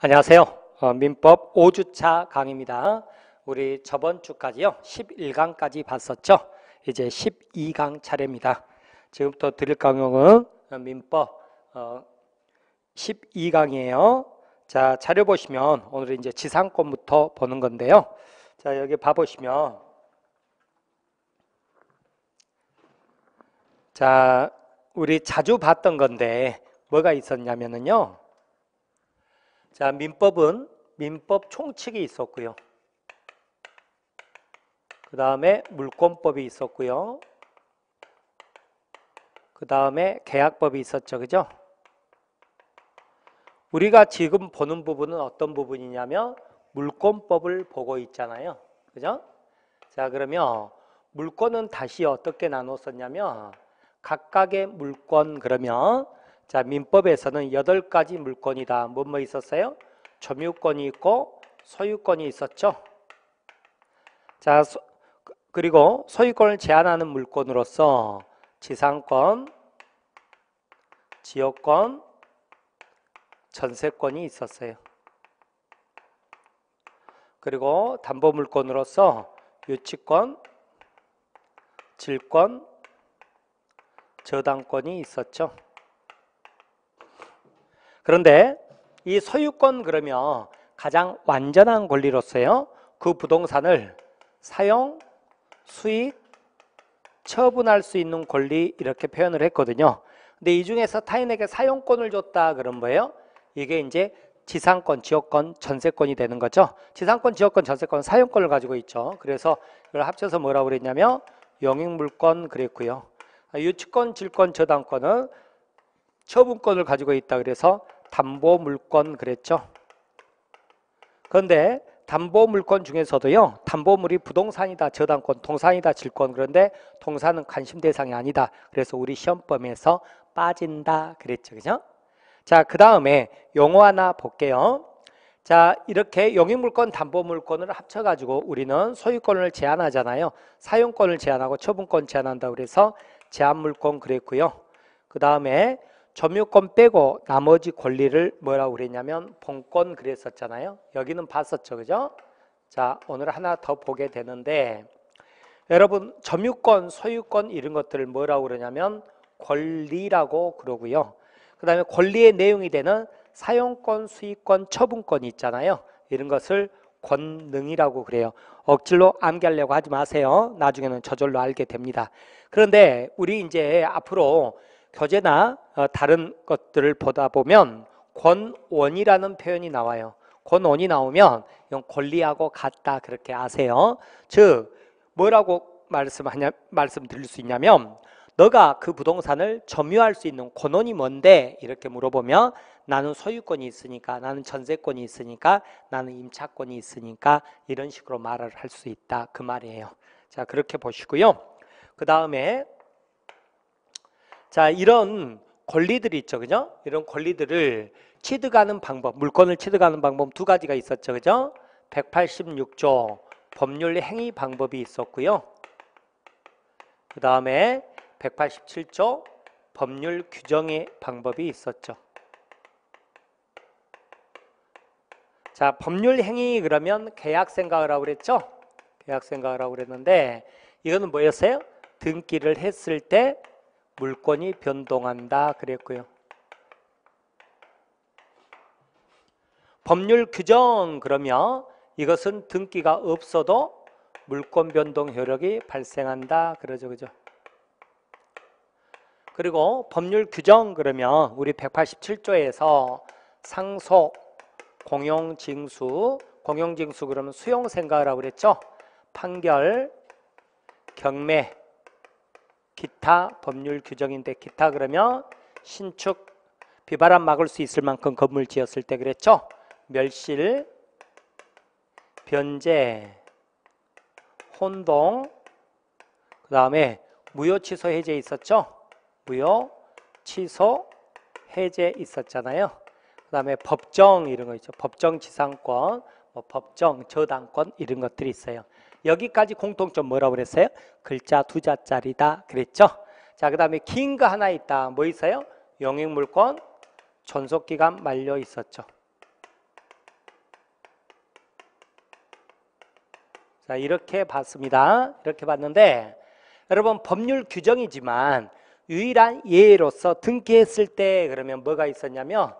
안녕하세요. 민법 5주차 강의입니다. 우리 저번 주까지요 11강까지 봤었죠. 이제 12강 차례입니다. 지금부터 드릴 강의는 민법 12강이에요. 자, 자료 보시면 오늘은 이제 지상권부터 보는 건데요. 자, 여기 봐보시면 자, 우리 자주 봤던 건데 뭐가 있었냐면요. 자, 민법은 민법 총칙이 있었고요. 그 다음에 물권법이 있었고요. 그 다음에 계약법이 있었죠. 그죠? 우리가 지금 보는 부분은 어떤 부분이냐면 물권법을 보고 있잖아요. 그죠? 자, 그러면 물권은 다시 어떻게 나눴었냐면 각각의 물권 그러면 자, 민법에서는 8가지 물권이다. 뭐 있었어요? 점유권이 있고 소유권이 있었죠. 자, 그리고 소유권을 제한하는 물권으로서 지상권, 지역권, 전세권이 있었어요. 그리고 담보물권으로서 유치권, 질권, 저당권이 있었죠. 그런데 이 소유권 그러면 가장 완전한 권리로서요. 그 부동산을 사용, 수익, 처분할 수 있는 권리 이렇게 표현을 했거든요. 근데 이 중에서 타인에게 사용권을 줬다 그런 거예요. 이게 이제 지상권, 지역권, 전세권이 되는 거죠. 지상권, 지역권, 전세권, 사용권을 가지고 있죠. 그래서 이걸 합쳐서 뭐라고 그랬냐면 영익물권 그랬고요. 유치권, 질권, 저당권은 처분권을 가지고 있다 그래서 담보물권 그랬죠. 그런데 담보물권 중에서도요. 담보물이 부동산이다, 저당권, 동산이다, 질권. 그런데 동산은 관심 대상이 아니다. 그래서 우리 시험범위에서 빠진다 그랬죠. 그죠? 자, 그 다음에 용어 하나 볼게요. 자, 이렇게 영익물권, 담보물권을 합쳐가지고 우리는 소유권을 제한하잖아요. 사용권을 제한하고 처분권 제한한다고 그래서 제한물권 그랬고요. 그 다음에 점유권 빼고 나머지 권리를 뭐라고 그랬냐면 본권 그랬었잖아요. 여기는 봤었죠. 그죠? 자, 오늘 하나 더 보게 되는데 여러분 점유권, 소유권 이런 것들을 뭐라고 그러냐면 권리라고 그러고요. 그 다음에 권리의 내용이 되는 사용권, 수익권, 처분권이 있잖아요. 이런 것을 권능이라고 그래요. 억지로 암기하려고 하지 마세요. 나중에는 저절로 알게 됩니다. 그런데 우리 이제 앞으로 교재나 다른 것들을 보다 보면 권원이라는 표현이 나와요. 권원이 나오면 이건 권리하고 같다 그렇게 아세요. 즉 뭐라고 말씀드릴 수 있냐면 너가 그 부동산을 점유할 수 있는 권원이 뭔데 이렇게 물어보면 나는 소유권이 있으니까, 나는 전세권이 있으니까, 나는 임차권이 있으니까 이런 식으로 말을 할 수 있다 그 말이에요. 자, 그렇게 보시고요. 그 다음에 자, 이런 권리들이 있죠. 그죠? 이런 권리들을 취득하는 방법, 물권을 취득하는 방법 두 가지가 있었죠. 그죠? 186조 법률 행위 방법이 있었고요. 그 다음에 187조 법률 규정의 방법이 있었죠. 자, 법률 행위 그러면 계약 생각을 하고 그랬죠? 계약 생각을 하고 그랬는데 이거는 뭐였어요? 등기를 했을 때 물권이 변동한다 그랬고요. 법률 규정 그러면 이것은 등기가 없어도 물권 변동 효력이 발생한다 그러죠. 그죠? 그리고 법률 규정 그러면 우리 187조에서 상속, 공용징수, 공용징수 그러면 수용 생각을 하고 그랬죠. 판결, 경매, 기타 법률 규정인데 기타 그러면 신축, 비바람 막을 수 있을 만큼 건물 지었을 때 그랬죠. 멸실, 변제, 혼동, 그 다음에 무효 취소 해제 있었죠. 무효 취소 해제 있었잖아요. 그 다음에 법정 이런 거 있죠. 법정 지상권, 법정 저당권 이런 것들이 있어요. 여기까지 공통점 뭐라고 그랬어요? 글자 두 자짜리다 그랬죠. 자, 그 다음에 긴 거 하나 있다. 뭐 있어요? 영익물권 존속기간 만료 있었죠. 자, 이렇게 봤습니다. 이렇게 봤는데 여러분 법률 규정이지만 유일한 예로서 등기했을 때 그러면 뭐가 있었냐면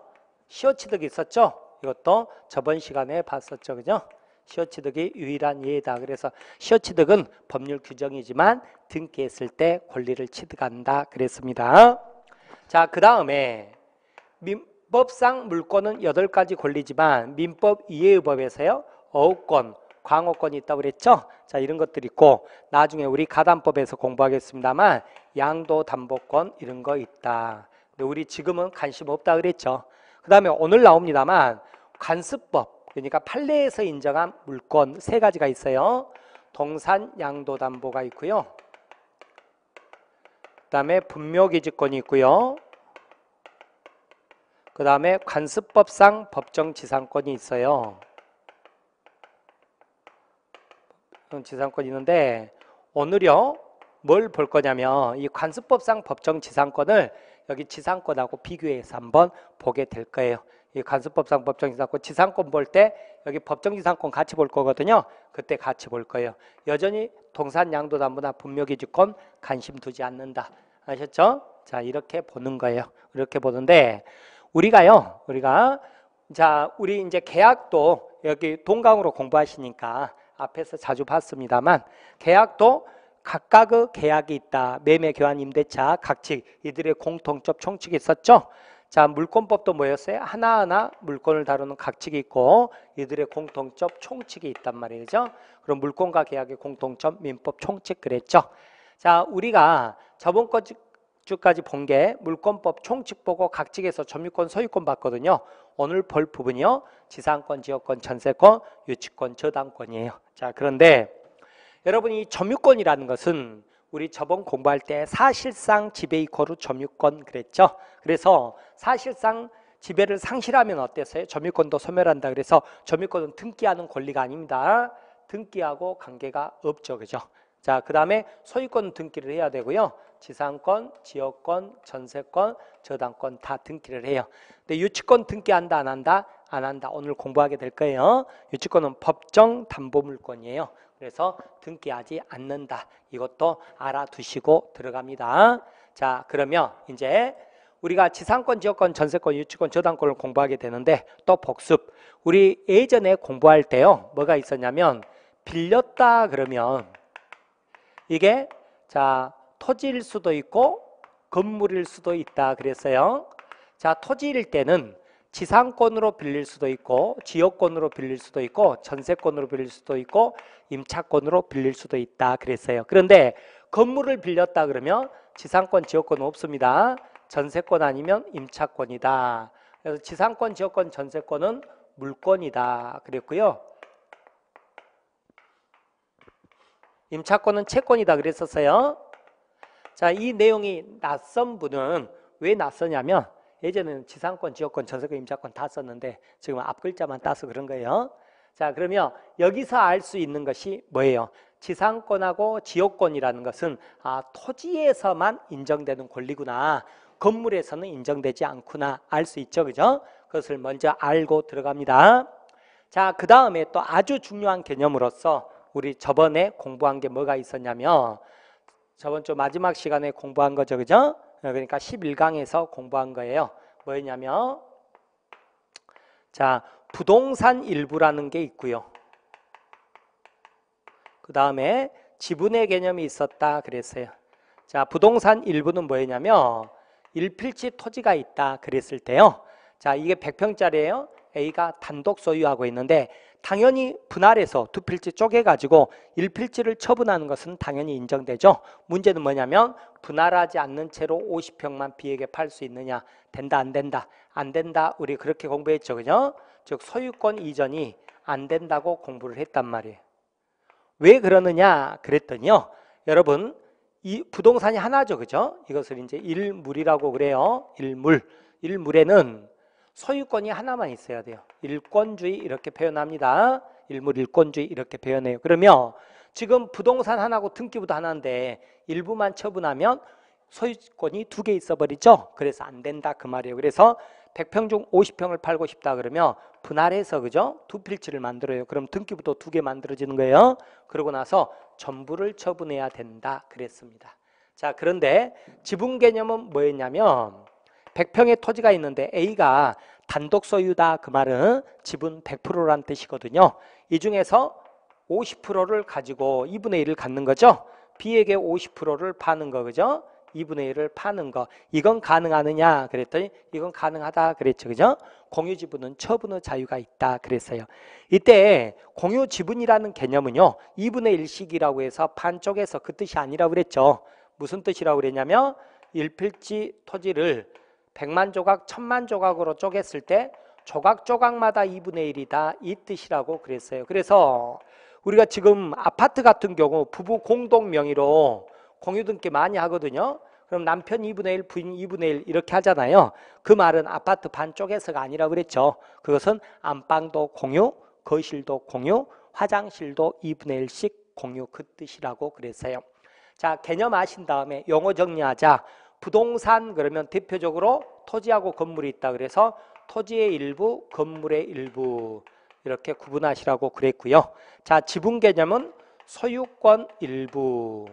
시효취득이 있었죠. 이것도 저번 시간에 봤었죠. 그죠? 시효취득이 유일한 예다. 그래서 시효취득은 법률 규정이지만 등기했을 때 권리를 취득한다 그랬습니다. 자, 그 다음에 민법상 물권은 8가지 권리지만 민법 이외의 법에서요 어업권, 광호권이 있다고 그랬죠. 자, 이런 것들이 있고 나중에 우리 가담법에서 공부하겠습니다만 양도담보권 이런 거 있다. 근데 우리 지금은 관심 없다 그랬죠. 그 다음에 오늘 나옵니다만 관습법, 그러니까 판례에서 인정한 물권 3가지가 있어요. 동산 양도담보가 있고요. 그 다음에 분묘기지권이 있고요. 그 다음에 관습법상 법정지상권이 있어요. 지상권이 있는데 오늘요 뭘 볼 거냐면 이 관습법상 법정지상권을 여기 지상권하고 비교해서 한번 보게 될 거예요. 이 관습법상 법정지상권, 지상권 볼 때 여기 법정지상권 같이 볼 거거든요. 그때 같이 볼 거예요. 여전히 동산양도담보나 분묘기지권 관심 두지 않는다. 아셨죠? 자, 이렇게 보는 거예요. 이렇게 보는데 우리 이제 계약도 여기 동강으로 공부하시니까 앞에서 자주 봤습니다만 계약도 각각의 계약이 있다. 매매, 교환, 임대차, 각칙 이들의 공통점 총칙이 있었죠. 자, 물권법도 뭐였어요? 하나하나 물권을 다루는 각칙이 있고 이들의 공통점 총칙이 있단 말이죠. 그럼 물권과 계약의 공통점 민법 총칙 그랬죠. 자, 우리가 저번 주까지 본 게 물권법 총칙 보고 각칙에서 점유권, 소유권 봤거든요. 오늘 볼 부분이요. 지상권, 지역권, 전세권, 유치권, 저당권이에요. 자, 그런데 여러분이 이 점유권이라는 것은 우리 저번 공부할 때 사실상 지배 이코르 점유권 그랬죠. 그래서 사실상 지배를 상실하면 어땠어요? 점유권도 소멸한다. 그래서 점유권은 등기하는 권리가 아닙니다. 등기하고 관계가 없죠. 그죠? 자, 그 다음에 소유권 등기를 해야 되고요. 지상권, 지역권, 전세권, 저당권 다 등기를 해요. 근데 유치권 등기한다 안 한다? 안 한다. 오늘 공부하게 될 거예요. 유치권은 법정 담보물권이에요. 그래서 등기하지 않는다. 이것도 알아두시고 들어갑니다. 자, 그러면 이제 우리가 지상권, 지역권, 전세권, 유치권, 저당권을 공부하게 되는데 또 복습. 우리 예전에 공부할 때요. 뭐가 있었냐면 빌렸다 그러면 이게 자 토지일 수도 있고 건물일 수도 있다 그랬어요. 자, 토지일 때는 지상권으로 빌릴 수도 있고 지역권으로 빌릴 수도 있고 전세권으로 빌릴 수도 있고 임차권으로 빌릴 수도 있다 그랬어요. 그런데 건물을 빌렸다 그러면 지상권, 지역권 없습니다. 전세권 아니면 임차권이다. 그래서 지상권, 지역권, 전세권은 물권이다 그랬고요. 임차권은 채권이다 그랬었어요. 자, 이 내용이 낯선 분은 왜 낯서냐면 예전에는 지상권, 지역권, 전세권, 임차권 다 썼는데 지금 앞 글자만 따서 그런 거예요. 자, 그러면 여기서 알 수 있는 것이 뭐예요? 지상권하고 지역권이라는 것은 토지에서만 인정되는 권리구나. 건물에서는 인정되지 않구나. 알 수 있죠. 그죠? 그것을 먼저 알고 들어갑니다. 자, 그 다음에 또 아주 중요한 개념으로서 우리 저번에 공부한 게 뭐가 있었냐면 저번 주 마지막 시간에 공부한 거죠. 그죠? 그러니까 11강에서 공부한 거예요. 뭐였냐면 자, 부동산 일부라는 게 있고요. 그 다음에 지분의 개념이 있었다 그랬어요. 자, 부동산 일부는 뭐였냐면 1필지 토지가 있다 그랬을 때요. 자, 이게 100평짜리예요. A가 단독 소유하고 있는데 당연히 분할해서 2필지 쪼개가지고 1필지를 처분하는 것은 당연히 인정되죠. 문제는 뭐냐면 분할하지 않는 채로 50평만 B에게 팔 수 있느냐. 된다 안 된다. 안 된다. 우리 그렇게 공부했죠. 그죠? 즉 소유권 이전이 안 된다고 공부를 했단 말이에요. 왜 그러느냐 그랬더니요. 여러분 이 부동산이 하나죠. 그죠? 이것을 이제 일물이라고 그래요. 일물에는 소유권이 하나만 있어야 돼요. 일권주의 이렇게 표현합니다. 일물 일권주의 이렇게 표현해요. 그러면 지금 부동산 하나고 등기부도 하나인데 일부만 처분하면 소유권이 2개 있어버리죠. 그래서 안 된다 그 말이에요. 그래서 100평 중 50평을 팔고 싶다 그러면 분할해서 그죠? 2필지를 만들어요. 그럼 등기부도 2개 만들어지는 거예요. 그러고 나서 전부를 처분해야 된다 그랬습니다. 자, 그런데 지분 개념은 뭐였냐면 100평의 토지가 있는데 A가 단독 소유다 그 말은 지분 100%란 뜻이거든요. 이 중에서 50%를 가지고 2분의 1을 갖는 거죠. B에게 50%를 파는 거 그죠? 2분의 1을 파는 거. 이건 가능하느냐 그랬더니 이건 가능하다 그랬죠. 그죠? 공유 지분은 처분의 자유가 있다 그랬어요. 이때 공유 지분이라는 개념은요. 2분의 1씩이라고 해서 반쪽에서 그 뜻이 아니라고 그랬죠. 무슨 뜻이라고 그랬냐면 1필지 토지를 100만 조각, 1000만 조각으로 쪼갰을 때 조각조각마다 2분의 1이다 이 뜻이라고 그랬어요. 그래서 우리가 지금 아파트 같은 경우 부부 공동 명의로 공유등기 많이 하거든요. 그럼 남편 2분의 1, 부인 2분의 1 이렇게 하잖아요. 그 말은 아파트 반쪽에서가 아니라고 그랬죠. 그것은 안방도 공유, 거실도 공유, 화장실도 2분의 1씩 공유 그 뜻이라고 그랬어요. 자, 개념 아신 다음에 용어 정리하자. 부동산 그러면 대표적으로 토지하고 건물이 있다. 그래서 토지의 일부, 건물의 일부 이렇게 구분하시라고 그랬고요. 자, 지분 개념은 소유권 일부,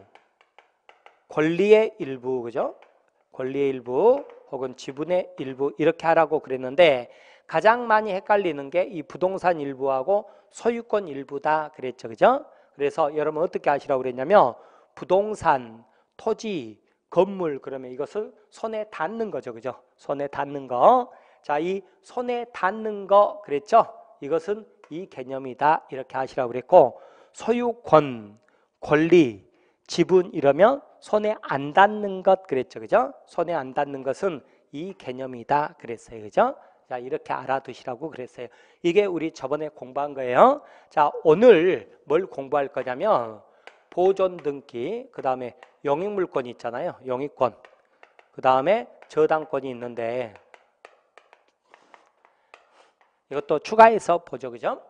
권리의 일부, 그죠? 권리의 일부 혹은 지분의 일부 이렇게 하라고 그랬는데 가장 많이 헷갈리는 게 이 부동산 일부하고 소유권 일부다 그랬죠, 그죠? 그래서 여러분 어떻게 하시라고 그랬냐면 부동산, 토지, 건물 그러면 이것을 손에 닿는 거죠, 그죠? 손에 닿는 거. 자, 이 손에 닿는 거 그랬죠? 이것은 이 개념이다 이렇게 하시라고 그랬고 소유권, 권리, 지분 이러면 손에 안 닿는 것 그랬죠, 그죠? 손에 안 닿는 것은 이 개념이다 그랬어요, 그죠? 자, 이렇게 알아두시라고 그랬어요. 이게 우리 저번에 공부한 거예요. 자, 오늘 뭘 공부할 거냐면 보존 등기, 그 다음에 영익물권이 있잖아요. 영익권. 그 다음에 저당권이 있는데 이것도 추가해서 보죠, 그죠?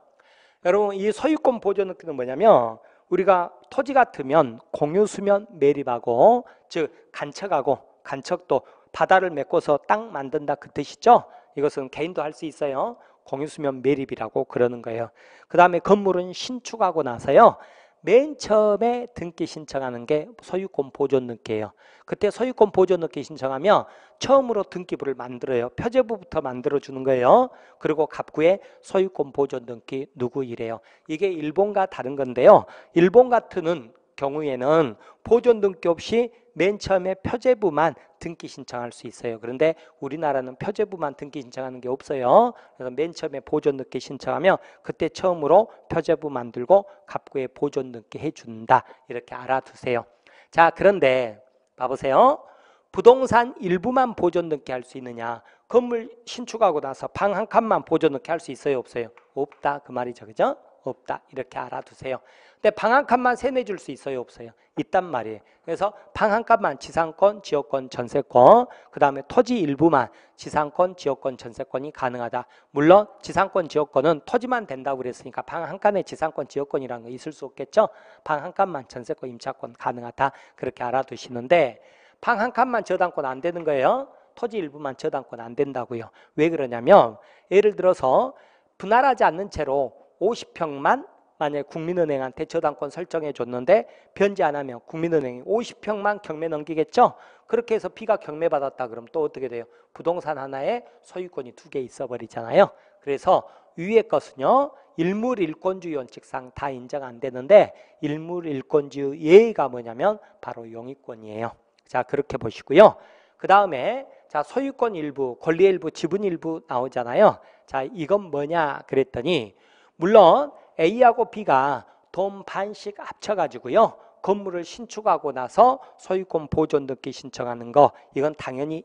여러분 이 소유권 보존 등기는 뭐냐면 우리가 토지 같으면 공유수면 매립하고 즉 간척도 바다를 메꿔서 땅 만든다 그 뜻이죠. 이것은 개인도 할 수 있어요. 공유수면 매립이라고 그러는 거예요. 그 다음에 건물은 신축하고 나서요. 맨 처음에 등기 신청하는 게 소유권 보존 등기예요. 그때 소유권 보존 등기 신청하면 처음으로 등기부를 만들어요. 표제부부터 만들어주는 거예요. 그리고 갑구에 소유권 보존 등기 누구 이래요. 이게 일본과 다른 건데요. 일본 같은 경우에는 보존 등기 없이 맨 처음에 표제부만 등기 신청할 수 있어요. 그런데 우리나라는 표제부만 등기 신청하는 게 없어요. 그래서 맨 처음에 보존 등기 신청하면 그때 처음으로 표제부 만들고 갑구에 보존 등기 해준다. 이렇게 알아두세요. 자, 그런데 봐보세요. 부동산 일부만 보존 등기 할 수 있느냐? 건물 신축하고 나서 방 한 칸만 보존 등기 할 수 있어요? 없어요? 없다. 그 말이죠. 그죠? 없다. 이렇게 알아두세요. 근데 방 한 칸만 세내줄 수 있어요? 없어요? 있단 말이에요. 그래서 방 한 칸만 지상권, 지역권, 전세권, 그 다음에 토지 일부만 지상권, 지역권, 전세권이 가능하다. 물론 지상권, 지역권은 토지만 된다고 그랬으니까 방 한 칸에 지상권, 지역권이라는 거 있을 수 없겠죠. 방 한 칸만 전세권, 임차권 가능하다. 그렇게 알아두시는데 방 한 칸만 저당권 안 되는 거예요. 토지 일부만 저당권 안 된다고요. 왜 그러냐면 예를 들어서 분할하지 않는 채로 50평만 만약에 국민은행한테 저당권 설정해 줬는데 변제 안 하면 국민은행이 50평만 경매 넘기겠죠. 그렇게 해서 B가 경매 받았다 그러면 또 어떻게 돼요? 부동산 하나에 소유권이 2개 있어 버리잖아요. 그래서 위의 것은요. 일물일권주의 원칙상 다 인정 안 되는데 일물일권주의 예의가 뭐냐면 바로 영위권이에요. 자, 그렇게 보시고요. 그 다음에 자, 소유권 일부, 권리 일부, 지분 일부 나오잖아요. 자, 이건 뭐냐 그랬더니 물론 A하고 B가 돈 반씩 합쳐가지고요. 건물을 신축하고 나서 소유권 보존 등기 신청하는 거 이건 당연히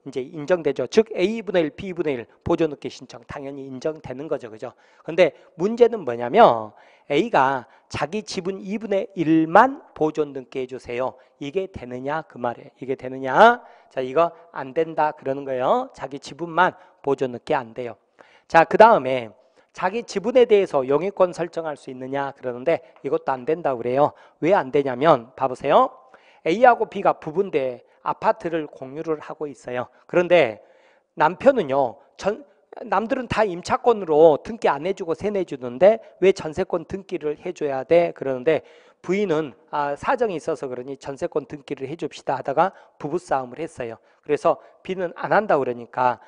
이제 인정되죠. 즉 A분의 1, B분의 1 보존 등기 신청 당연히 인정되는 거죠. 그죠? 근데 문제는 뭐냐면 A가 자기 지분 2분의 1만 보존 등기 해주세요. 이게 되느냐 그 말이에요. 이게 되느냐? 자, 이거 안 된다 그러는 거예요. 자기 지분만 보존 등기 안 돼요. 자, 그 다음에 자기 지분에 대해서 영위권 설정할 수 있느냐 그러는데 이것도 안 된다고 그래요. 왜 안 되냐면 봐보세요. A하고 B가 부부인데 아파트를 공유를 하고 있어요. 그런데 남편은요, 남들은 다 임차권으로 등기 안 해주고 세 내주는데 왜 전세권 등기를 해줘야 돼? 그러는데 부인은 사정이 있어서 그러니 전세권 등기를 해줍시다 하다가 부부싸움을 했어요. 그래서 B는 안 한다 그러니까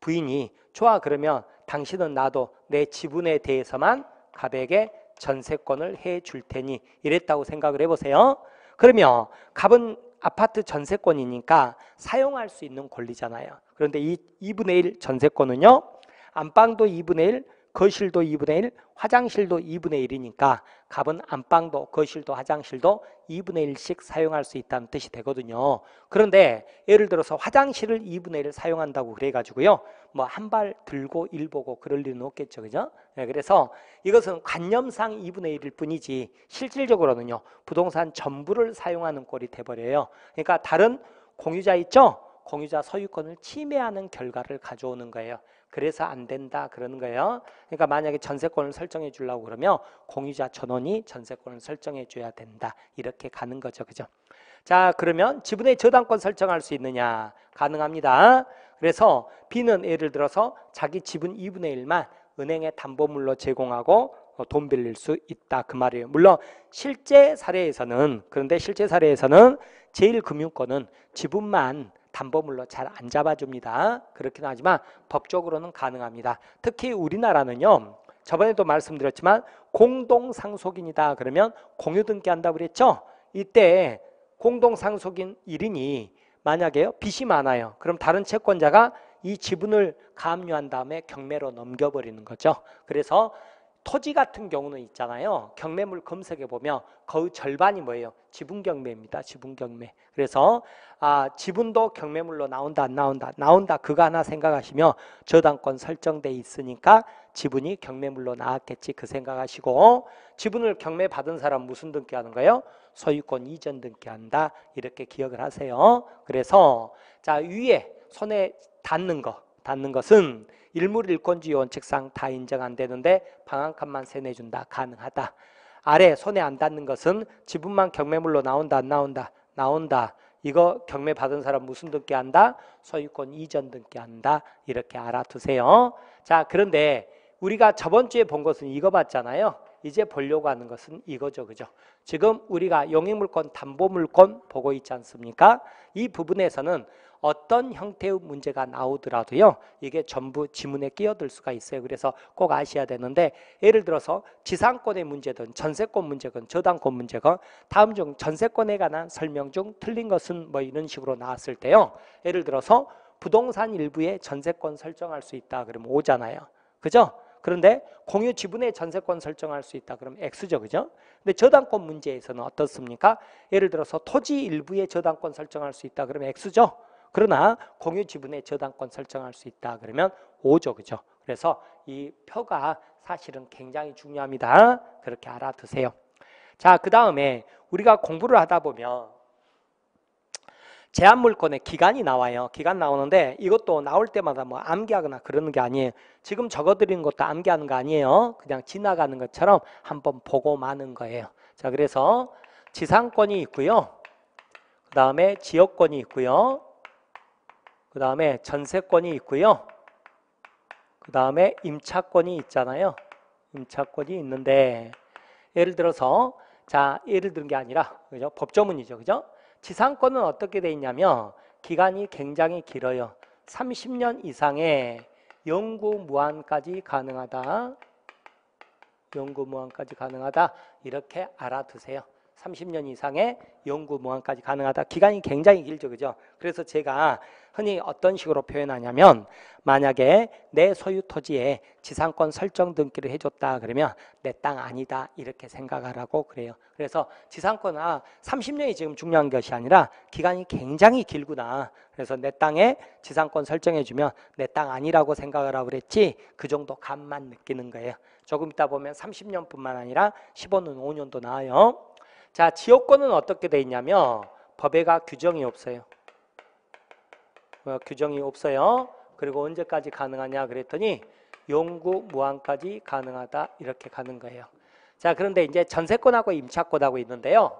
부인이 좋아, 그러면 당신은 나도 내 지분에 대해서만 갑에게 전세권을 해줄 테니 이랬다고 생각을 해보세요. 그러면 갑은 아파트 전세권이니까 사용할 수 있는 권리잖아요. 그런데 이 2분의 1 전세권은요, 안방도 2분의 1, 거실도 2분의 1, 화장실도 2분의 1이니까 갑은 안방도 거실도 화장실도 2분의 1씩 사용할 수 있다는 뜻이 되거든요. 그런데 예를 들어서 화장실을 2분의 1 사용한다고 그래가지고요, 뭐 한 발 들고 일 보고 그럴 일은 없겠죠, 그죠? 네, 그래서 이것은 관념상 2분의 1일 뿐이지 실질적으로는요, 부동산 전부를 사용하는 꼴이 돼버려요. 그러니까 다른 공유자 있죠? 공유자 소유권을 침해하는 결과를 가져오는 거예요. 그래서 안 된다 그러는 거예요. 그러니까 만약에 전세권을 설정해 주려고 그러면 공유자 전원이 전세권을 설정해 줘야 된다. 이렇게 가는 거죠. 그죠? 자, 그러면 지분의 저당권 설정할 수 있느냐? 가능합니다. 그래서 B는 예를 들어서 자기 지분 2분의 1만 은행에 담보물로 제공하고 돈 빌릴 수 있다 그 말이에요. 물론 실제 사례에서는, 그런데 실제 사례에서는 제1금융권은 지분만 담보물로 잘 안 잡아줍니다. 그렇긴 하지만 법적으로는 가능합니다. 특히 우리나라는요, 저번에도 말씀드렸지만 공동상속인이다 그러면 공유 등기한다고 그랬죠. 이때 공동상속인 1인이 만약에 빚이 많아요. 그럼 다른 채권자가 이 지분을 가압류한 다음에 경매로 넘겨버리는 거죠. 그래서 토지 같은 경우는 있잖아요. 경매물 검색해 보면 거의 절반이 뭐예요? 지분 경매입니다. 지분 경매. 그래서 지분도 경매물로 나온다 안 나온다? 나온다 그거 하나 생각하시면 저당권 설정돼 있으니까 지분이 경매물로 나왔겠지 그 생각하시고, 지분을 경매 받은 사람 무슨 등기하는 거예요? 소유권 이전 등기한다 이렇게 기억을 하세요. 그래서 자, 위에 손에 닿는 것은 일물일권주의 원칙상 다 인정 안 되는데 방 한 칸만 세내준다 가능하다. 아래 손에 안 닿는 것은 지분만 경매물로 나온다 안 나온다? 나온다. 이거 경매 받은 사람 무슨 등기한다? 소유권 이전 등기한다. 이렇게 알아두세요. 자, 그런데 우리가 저번 주에 본 것은 이거 봤잖아요. 이제 보려고 하는 것은 이거죠, 그죠? 지금 우리가 용익물권, 담보물권 보고 있지 않습니까? 이 부분에서는 어떤 형태의 문제가 나오더라도요, 이게 전부 지문에 끼어들 수가 있어요. 그래서 꼭 아셔야 되는데, 예를 들어서 지상권의 문제든 전세권 문제건 저당권 문제건 다음 중 전세권에 관한 설명 중 틀린 것은 뭐 이런 식으로 나왔을 때요, 예를 들어서 부동산 일부에 전세권 설정할 수 있다 그러면 O잖아요, 그죠? 그런데 공유 지분에 전세권 설정할 수 있다 그러면 X죠, 그죠? 근데 저당권 문제에서는 어떻습니까? 예를 들어서 토지 일부에 저당권 설정할 수 있다 그러면 X죠. 그러나 공유 지분에 저당권 설정할 수 있다 그러면 O죠, 그죠? 그래서 이 표가 사실은 굉장히 중요합니다. 그렇게 알아두세요. 자, 그 다음에 우리가 공부를 하다 보면 제한물권의 기간이 나와요. 기간 나오는데 이것도 나올 때마다 뭐 암기하거나 그러는 게 아니에요. 지금 적어드리는 것도 암기하는 거 아니에요. 그냥 지나가는 것처럼 한번 보고 마는 거예요. 자, 그래서 지상권이 있고요. 그 다음에 지역권이 있고요. 그 다음에 전세권이 있고요. 그 다음에 임차권이 있잖아요. 임차권이 있는데 예를 들어서, 자, 예를 든 게 아니라, 그죠? 법조문이죠, 그죠? 지상권은 어떻게 돼 있냐면 기간이 굉장히 길어요. 30년 이상의 영구 무한까지 가능하다. 영구 무한까지 가능하다. 이렇게 알아두세요. 30년 이상의 영구 무한까지 가능하다. 기간이 굉장히 길죠, 그죠? 그래서 제가 흔히 어떤 식으로 표현하냐면, 만약에 내 소유 토지에 지상권 설정 등기를 해줬다 그러면 내 땅 아니다 이렇게 생각하라고 그래요. 그래서 지상권 30년이 지금 중요한 것이 아니라 기간이 굉장히 길구나. 그래서 내 땅에 지상권 설정해주면 내 땅 아니라고 생각을 하고 그랬지, 그 정도 감만 느끼는 거예요. 조금 있다 보면 30년뿐만 아니라 15년, 5년도 나와요. 자, 지역권은 어떻게 돼 있냐면 법에가 규정이 없어요. 규정이 없어요. 그리고 언제까지 가능하냐 그랬더니 영구 무한까지 가능하다 이렇게 가는 거예요. 자, 그런데 이제 전세권하고 임차권하고 있는데요.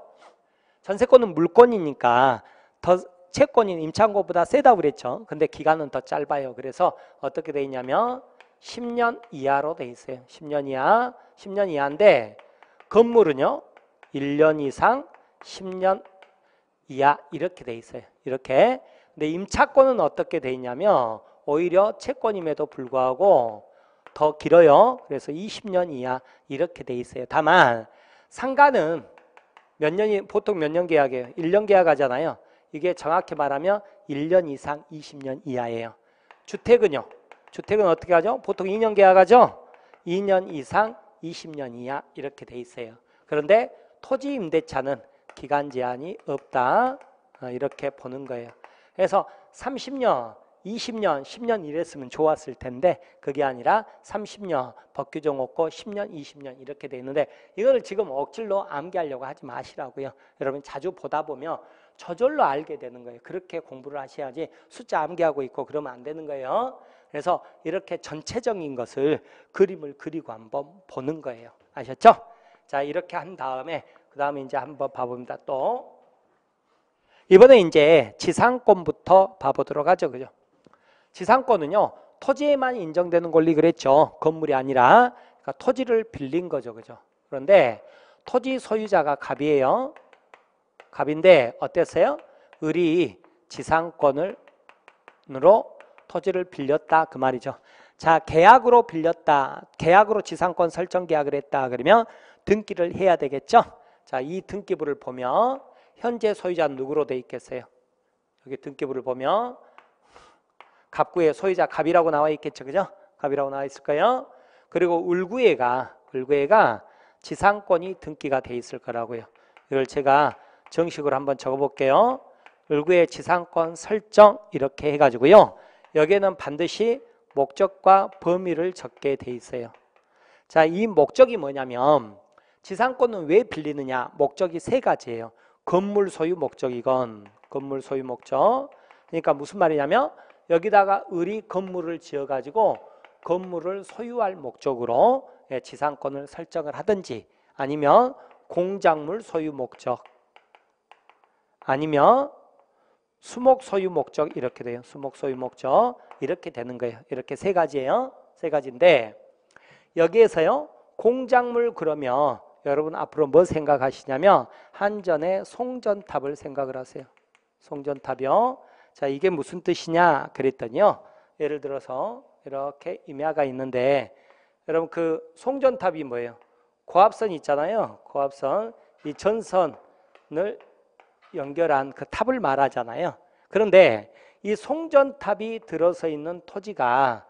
전세권은 물권이니까 더 채권인 임차권보다 세다고 그랬죠. 근데 기간은 더 짧아요. 그래서 어떻게 돼 있냐면 10년 이하로 돼 있어요. 10년 이하, 10년 이하인데 건물은요 1년 이상 10년 이하 이렇게 돼 있어요. 이렇게. 근데 임차권은 어떻게 돼 있냐면 오히려 채권임에도 불구하고 더 길어요. 그래서 20년 이하 이렇게 돼 있어요. 다만 상가는 몇 년이 보통 몇 년 계약이에요? 1년 계약하잖아요. 이게 정확히 말하면 1년 이상 20년 이하예요. 주택은요? 주택은 어떻게 하죠? 보통 2년 계약하죠? 2년 이상 20년 이하 이렇게 돼 있어요. 그런데 토지 임대차는 기간 제한이 없다. 이렇게 보는 거예요. 그래서 30년, 20년, 10년 이랬으면 좋았을 텐데 그게 아니라 30년 법규정 없고 10년, 20년 이렇게 돼 있는데 이걸 지금 억지로 암기하려고 하지 마시라고요. 여러분 자주 보다 보면 저절로 알게 되는 거예요. 그렇게 공부를 하셔야지 숫자 암기하고 있고 그러면 안 되는 거예요. 그래서 이렇게 전체적인 것을 그림을 그리고 한번 보는 거예요. 아셨죠? 자, 이렇게 한 다음에 그 다음에 이제 한번 봐봅니다. 또 이번에 이제 지상권부터 봐보도록 하죠. 그죠? 지상권은요 토지에만 인정되는 권리 그랬죠. 건물이 아니라 그러니까 토지를 빌린 거죠. 그죠? 그런데 토지 소유자가 갑이에요. 갑인데 어땠어요? 을이 지상권으로 토지를 빌렸다 그 말이죠. 자, 계약으로 빌렸다. 계약으로 지상권 설정 계약을 했다. 그러면 등기를 해야 되겠죠. 자, 이 등기부를 보면 현재 소유자는 누구로 돼 있겠어요? 여기 등기부를 보면 갑구에 소유자 갑이라고 나와 있겠죠. 그죠? 갑이라고 나와 있을 거예요. 그리고 을구에가 지상권이 등기가 돼 있을 거라고요. 이걸 제가 정식으로 한번 적어 볼게요. 을구의 지상권 설정 이렇게 해가지고요. 여기에는 반드시 목적과 범위를 적게 돼 있어요. 자, 이 목적이 뭐냐면 지상권은 왜 빌리느냐? 목적이 세 가지예요. 건물 소유 목적이건 건물 소유 목적. 그러니까 무슨 말이냐면 여기다가 을이 건물을 지어가지고 건물을 소유할 목적으로 지상권을 설정을 하든지 아니면 공작물 소유 목적 아니면 수목 소유 목적 이렇게 돼요. 수목 소유 목적 이렇게 되는 거예요. 이렇게 세 가지예요. 세 가지인데 여기에서요 공작물 그러면 여러분 앞으로 뭐 생각하시냐면 한전의 송전탑을 생각을 하세요. 송전탑이요. 자, 이게 무슨 뜻이냐 그랬더니요. 예를 들어서 이렇게 임야가 있는데 여러분 그 송전탑이 뭐예요? 고압선 있잖아요. 고압선 이 전선을 연결한 그 탑을 말하잖아요. 그런데 이 송전탑이 들어서 있는 토지가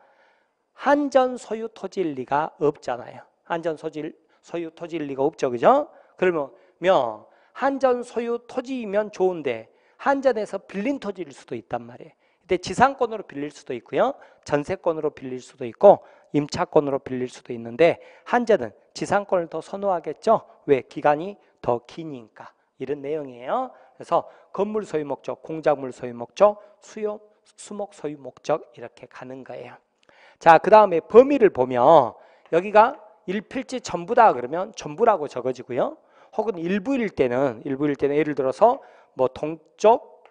한전 소유 토지일 리가 없잖아요. 한전 소유 토지일 리가 없죠. 그죠? 그러면 한전 소유 토지이면 좋은데 한전에서 빌린 토지일 수도 있단 말이에요. 근데 지상권으로 빌릴 수도 있고요. 전세권으로 빌릴 수도 있고 임차권으로 빌릴 수도 있는데 한전은 지상권을 더 선호하겠죠. 왜? 기간이 더 기니까. 이런 내용이에요. 그래서 건물 소유 목적, 공작물 소유 목적, 수목 소유 목적 이렇게 가는 거예요. 자, 그 다음에 범위를 보면 여기가 일필지 전부다 그러면 전부라고 적어지고요. 혹은 일부일 때는 예를 들어서 뭐 동쪽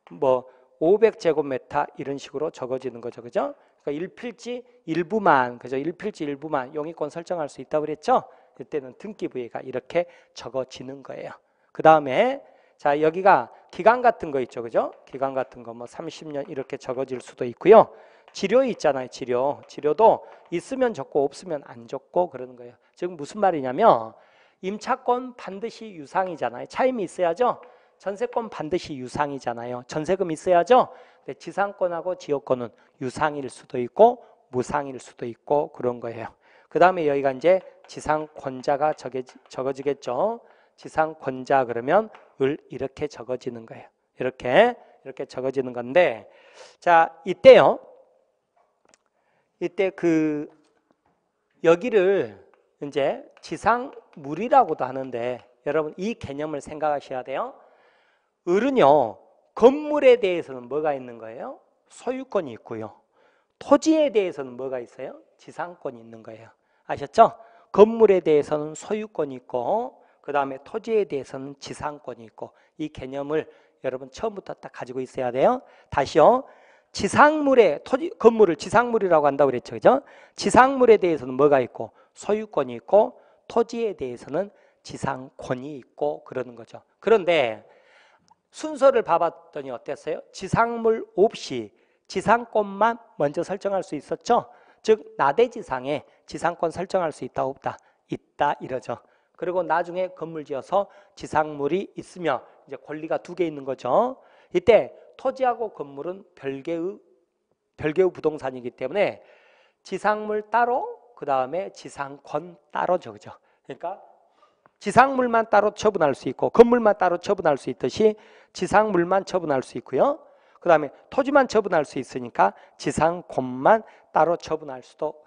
뭐 500제곱미터 이런 식으로 적어지는 거죠. 그죠? 그러니까 일필지 일부만, 그죠? 일필지 일부만 용의권 설정할 수 있다고 그랬죠? 이때는 등기부에가 이렇게 적어지는 거예요. 그 다음에 자, 여기가 기간 같은 거 있죠. 그죠? 기간 같은 거 뭐 30년 이렇게 적어질 수도 있고요. 지료 있잖아요. 지료도 있으면 적고 없으면 안 적고 그러는 거예요. 지금 무슨 말이냐면 임차권 반드시 유상이잖아요. 차임이 있어야죠. 전세권 반드시 유상이잖아요. 전세금 있어야죠. 근데 지상권하고 지역권은 유상일 수도 있고 무상일 수도 있고 그런 거예요. 그 다음에 여기가 이제 지상권자가 적어지겠죠. 지상권자 그러면 을 이렇게 적어지는 거예요. 이렇게 적어지는 건데 자, 이때요. 이때 그 여기를 이제 지상물이라고도 하는데 여러분 이 개념을 생각하셔야 돼요. 을은요 건물에 대해서는 뭐가 있는 거예요? 소유권이 있고요. 토지에 대해서는 뭐가 있어요? 지상권이 있는 거예요. 아셨죠? 건물에 대해서는 소유권이 있고 그 다음에 토지에 대해서는 지상권이 있고, 이 개념을 여러분 처음부터 딱 가지고 있어야 돼요. 다시요. 지상물에 건물을 지상물이라고 한다고 그랬죠. 그죠? 지상물에 대해서는 뭐가 있고 소유권이 있고 토지에 대해서는 지상권이 있고 그러는 거죠. 그런데 순서를 봐봤더니 어땠어요? 지상물 없이 지상권만 먼저 설정할 수 있었죠. 즉 나대지상에 지상권 설정할 수 있다 없다? 있다 이러죠. 그리고 나중에 건물 지어서 지상물이 있으면 이제 권리가 두 개 있는 거죠. 이때 토지하고 건물은 별개의 부동산이기 때문에 지상물 따로 그 다음에 지상권 따로죠. 그죠? 그러니까 지상물만 따로 처분할 수 있고 건물만 따로 처분할 수 있듯이 지상물만 처분할 수 있고요. 그 다음에 토지만 처분할 수 있으니까 지상권만 따로 처분할 수도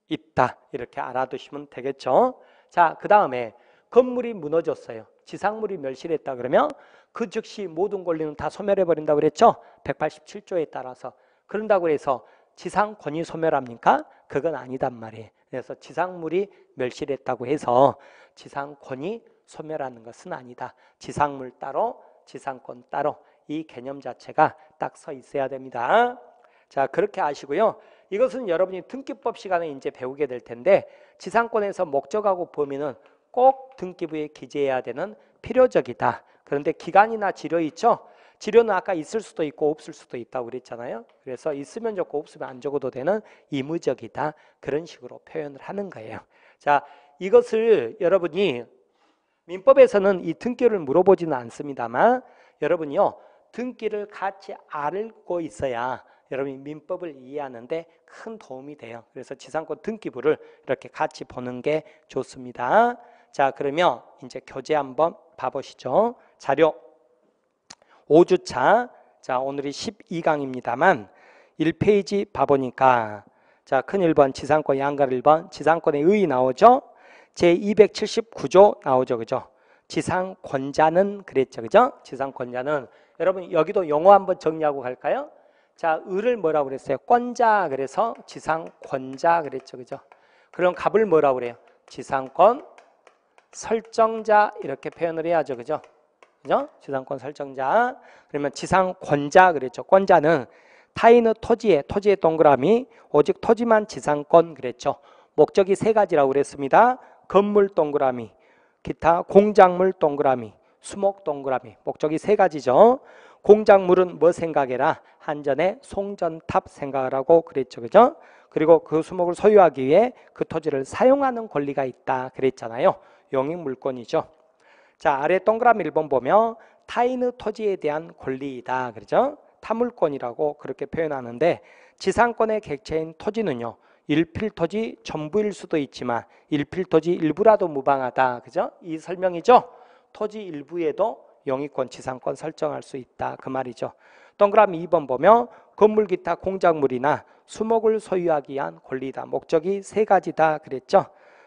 있다. 이렇게 알아두시면 되겠죠. 자, 그 다음에 건물이 무너졌어요. 지상물이 멸실했다 그러면 그 즉시 모든 권리는 다 소멸해버린다고 그랬죠. 187조에 따라서. 그런다고 해서 지상권이 소멸합니까? 그건 아니단 말이에요. 그래서 지상물이 멸실했다고 해서 지상권이 소멸하는 것은 아니다. 지상물 따로 지상권 따로 이 개념 자체가 딱 서 있어야 됩니다. 자, 그렇게 아시고요. 이것은 여러분이 등기법 시간에 이제 배우게 될 텐데 지상권에서 목적하고 범위는 꼭 등기부에 기재해야 되는 필요적이다. 그런데 기간이나 지료 있죠? 지료는 아까 있을 수도 있고 없을 수도 있다고 그랬잖아요. 그래서 있으면 적고 없으면 안 적어도 되는 의무적이다. 그런 식으로 표현을 하는 거예요. 자, 이것을 여러분이 민법에서는 이 등기를 물어보지는 않습니다만 여러분이요. 등기를 같이 알고 있어야 여러분이 민법을 이해하는데 큰 도움이 돼요. 그래서 지상권 등기부를 이렇게 같이 보는 게 좋습니다. 자, 그러면 이제 교재 한번 봐보시죠. 자료 5주차. 자, 오늘이 12강입니다만 1페이지 봐보니까 자, 큰 1번 지상권 양갈 1번 지상권의 의의 나오죠. 제279조 나오죠. 그죠? 지상권자는 그랬죠. 그죠? 지상권자는 여러분 여기도 용어 한번 정리하고 갈까요? 자, 을을 뭐라고 그랬어요? 권자. 그래서 지상권자 그랬죠. 그죠? 그럼 갑을 뭐라고 그래요? 지상권 설정자 이렇게 표현을 해야죠. 그죠? 그죠? 지상권 설정자. 그러면 지상권자 그랬죠. 권자는 타인의 토지에 동그라미 오직 토지만 지상권 그랬죠. 목적이 세 가지라고 그랬습니다. 건물 동그라미, 기타 공작물 동그라미, 수목 동그라미. 목적이 세 가지죠. 공작물은 뭐 생각해라? 한전의 송전탑 생각하라고 그랬죠. 그죠? 그리고 그 수목을 소유하기 위해 그 토지를 사용하는 권리가 있다 그랬잖아요. 용익물권이죠. 자, 아래 동그라미 1번 보면 타인의 토지에 대한 권리이다. 그러죠? 타물권이라고 그렇게 표현하는데 지상권의 객체인 토지는요. 일필토지 전부일 수도 있지만 일필토지 일부라도 무방하다. 그죠? 이 설명이죠. 토지 일부에도 영위권, 지상권 설정할 수 있다. 그 말이죠. 동그라미 2번 보면 건물 기타 공작물이나 수목을 소유하기 위한 권리다. 목적이 세 가지다. 그랬죠.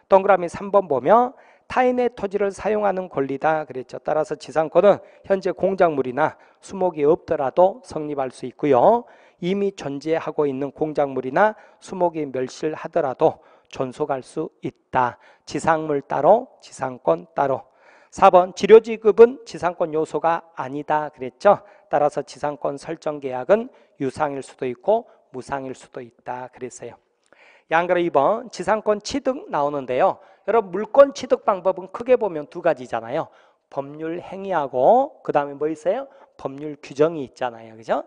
동그라미 3번 보면 타인의 토지를 사용하는 권리다. 그랬죠. 따라서 지상권은 현재 공작물이나 수목이 없더라도 성립할 수 있고요. 이미 존재하고 있는 공작물이나 수목이 멸실하더라도 존속할 수 있다. 지상물 따로, 지상권 따로. 4번 지료지급은 지상권 요소가 아니다. 그랬죠. 따라서 지상권 설정 계약은 유상일 수도 있고 무상일 수도 있다. 그랬어요. 양가로 2번 지상권 취득 나오는데요. 여러분 물권 취득 방법은 크게 보면 두 가지잖아요. 법률 행위하고 그 다음에 뭐 있어요? 법률 규정이 있잖아요. 그죠?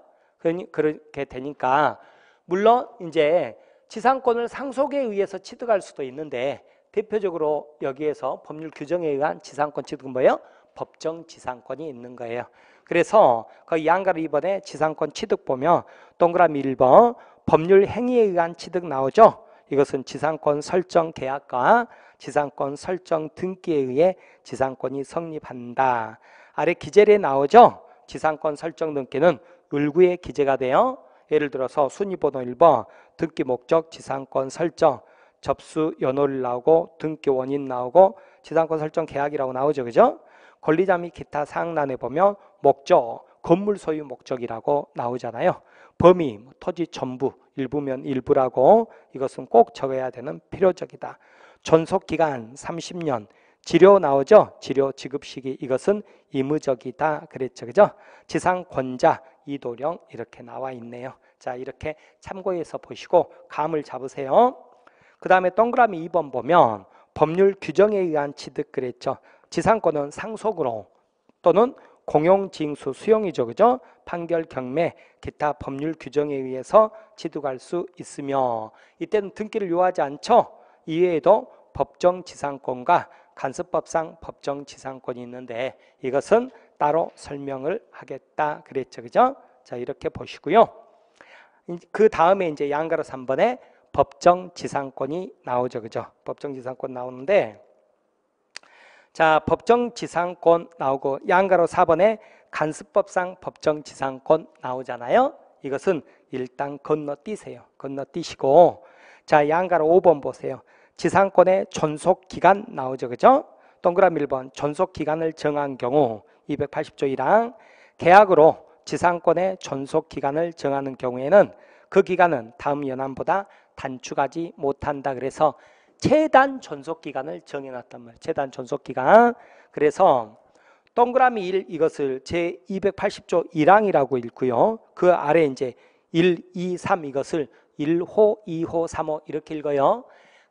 그렇게 되니까 물론 이제 지상권을 상속에 의해서 취득할 수도 있는데 대표적으로 여기에서 법률 규정에 의한 지상권 취득은 뭐예요? 법정 지상권이 있는 거예요. 그래서 그 양가로 2번에 지상권 취득 보면 동그라미 1번 법률 행위에 의한 취득 나오죠. 이것은 지상권 설정 계약과 지상권 설정 등기에 의해 지상권이 성립한다. 아래 기재례 나오죠. 지상권 설정 등기는 을구에 기재가 돼요. 예를 들어서 순위번호 1번 등기 목적 지상권 설정 접수 연호를 나오고 등기 원인 나오고 지상권 설정 계약이라고 나오죠. 그죠? 권리자 및 기타 사항란에 보면 목적 건물 소유 목적이라고 나오잖아요. 범위 토지 전부 일부면 일부라고 이것은 꼭 적어야 되는 필요적이다. 존속기간 30년 지료 나오죠? 지료 지급 시기 이것은 의무적이다 그랬죠. 그죠? 지상권자 이도령 이렇게 나와 있네요. 자, 이렇게 참고해서 보시고 감을 잡으세요. 그 다음에 동그라미 2번 보면 법률 규정에 의한 취득 그랬죠. 지상권은 상속으로 또는 공용징수 수용이죠. 그죠? 판결, 경매, 기타 법률 규정에 의해서 취득할 수 있으며 이때는 등기를 요하지 않죠. 이외에도 법정지상권과 간섭법상 법정지상권이 있는데 이것은 따로 설명을 하겠다 그랬죠. 그죠? 자, 이렇게 보시고요. 그 다음에 이제 양가로 3번에 법정지상권이 나오죠. 그죠? 법정지상권 나오는데 자, 법정지상권 나오고 양가로 4번에 간섭법상 법정지상권 나오잖아요. 이것은 일단 건너뛰세요. 건너뛰시고 자, 양가로 5번 보세요. 지상권의 존속기간 나오죠. 그죠? 동그라미 1번 존속기간을 정한 경우 280조 1항 계약으로 지상권의 존속기간을 정하는 경우에는 그 기간은 다음 연한보다 단축하지 못한다. 그래서 최단 존속기간을 정해놨단 말이에요. 최단 존속기간. 그래서 동그라미 1 이것을 제280조 1항이라고 읽고요. 그 아래 이제 1, 2, 3 이것을 1호, 2호, 3호 이렇게 읽어요.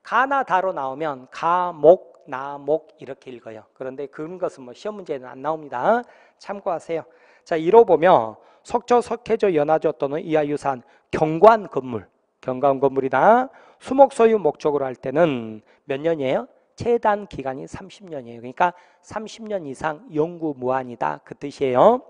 가나 다로 나오면 가, 목, 나, 목 이렇게 읽어요. 그런데 그런 것은 뭐 시험 문제에는 안 나옵니다. 참고하세요. 자, 1호 보면 속초, 석회조, 연화조 또는 이하 유사한 경관 건물, 경관 건물이나 수목 소유 목적으로 할 때는 몇 년이에요? 최단 기간이 30년이에요. 그러니까 30년 이상 영구 무한이다 그 뜻이에요.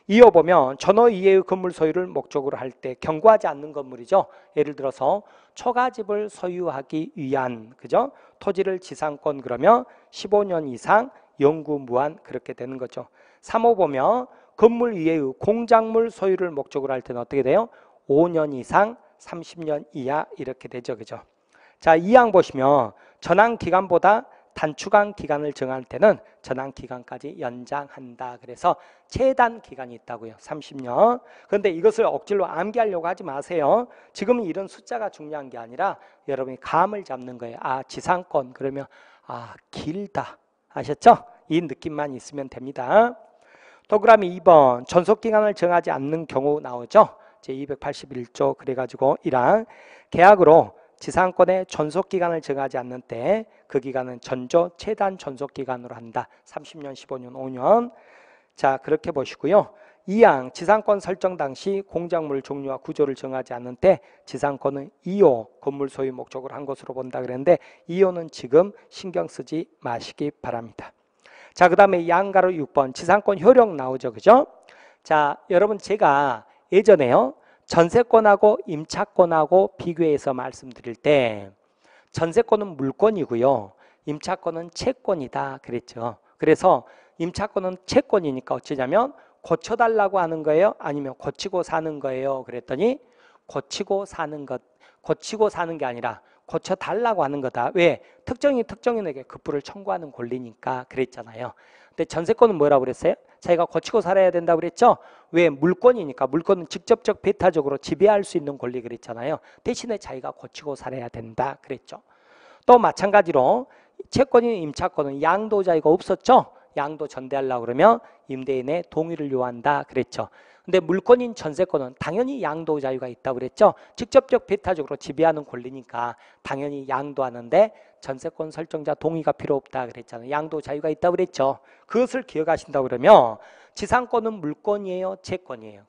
이어 보면 전호 이외의 건물 소유를 목적으로 할 때 경고하지 않는 건물이죠. 예를 들어서 초가집을 소유하기 위한 그죠? 토지를 지상권 그러면 15년 이상 영구 무한 그렇게 되는 거죠. 3호 보면 건물 이외의 공작물 소유를 목적으로 할 때는 어떻게 돼요? 5년 이상 30년 이하 이렇게 되죠. 그죠? 자, 2항 보시면 전항 기간보다 단축한 기간을 정할 때는 전항 기간까지 연장한다. 그래서 최단 기간이 있다고요. 30년. 그런데 이것을 억지로 암기하려고 하지 마세요. 지금은 이런 숫자가 중요한 게 아니라 여러분이 감을 잡는 거예요. 아, 지상권 그러면 아, 길다. 아셨죠? 이 느낌만 있으면 됩니다. 동그라미 2번 존속기간을 정하지 않는 경우 나오죠. 제281조 그래가지고 1항 계약으로 지상권의 존속기간을 정하지 않는 때 그 기간은 전조 최단 존속기간으로 한다. 30년, 15년, 5년. 자, 그렇게 보시고요. 2항 지상권 설정 당시 공작물 종류와 구조를 정하지 않는 때 지상권은 2호 건물 소유 목적으로 한 것으로 본다 그랬는데 2호는 지금 신경 쓰지 마시기 바랍니다. 자, 그 다음에 양가로 6번 지상권 효력 나오죠. 그죠? 자, 여러분 제가 예전에요. 전세권하고 임차권하고 비교해서 말씀드릴 때 전세권은 물권이고요. 임차권은 채권이다 그랬죠. 그래서 임차권은 채권이니까 어쩌냐면 고쳐달라고 하는 거예요? 아니면 고치고 사는 거예요? 그랬더니 고치고 사는 것, 고치고 사는 게 아니라 고쳐달라고 하는 거다. 왜? 특정인에게 급부를 청구하는 권리니까 그랬잖아요. 근데 전세권은 뭐라고 그랬어요? 자기가 고치고 살아야 된다고 그랬죠? 왜? 물권이니까. 물권은 직접적 배타적으로 지배할 수 있는 권리 그랬잖아요. 대신에 자기가 고치고 살아야 된다 그랬죠. 또 마찬가지로 채권인 임차권은 양도 자유가 없었죠? 양도 전대하려고 그러면 임대인의 동의를 요한다 그랬죠. 근데 물권인 전세권은 당연히 양도 자유가 있다고 그랬죠. 직접적 배타적으로 지배하는 권리니까 당연히 양도하는데 전세권 설정자 동의가 필요 없다 그랬잖아요. 양도 자유가 있다고 그랬죠. 그것을 기억하신다고 그러면 지상권은 물권이에요, 채권이에요?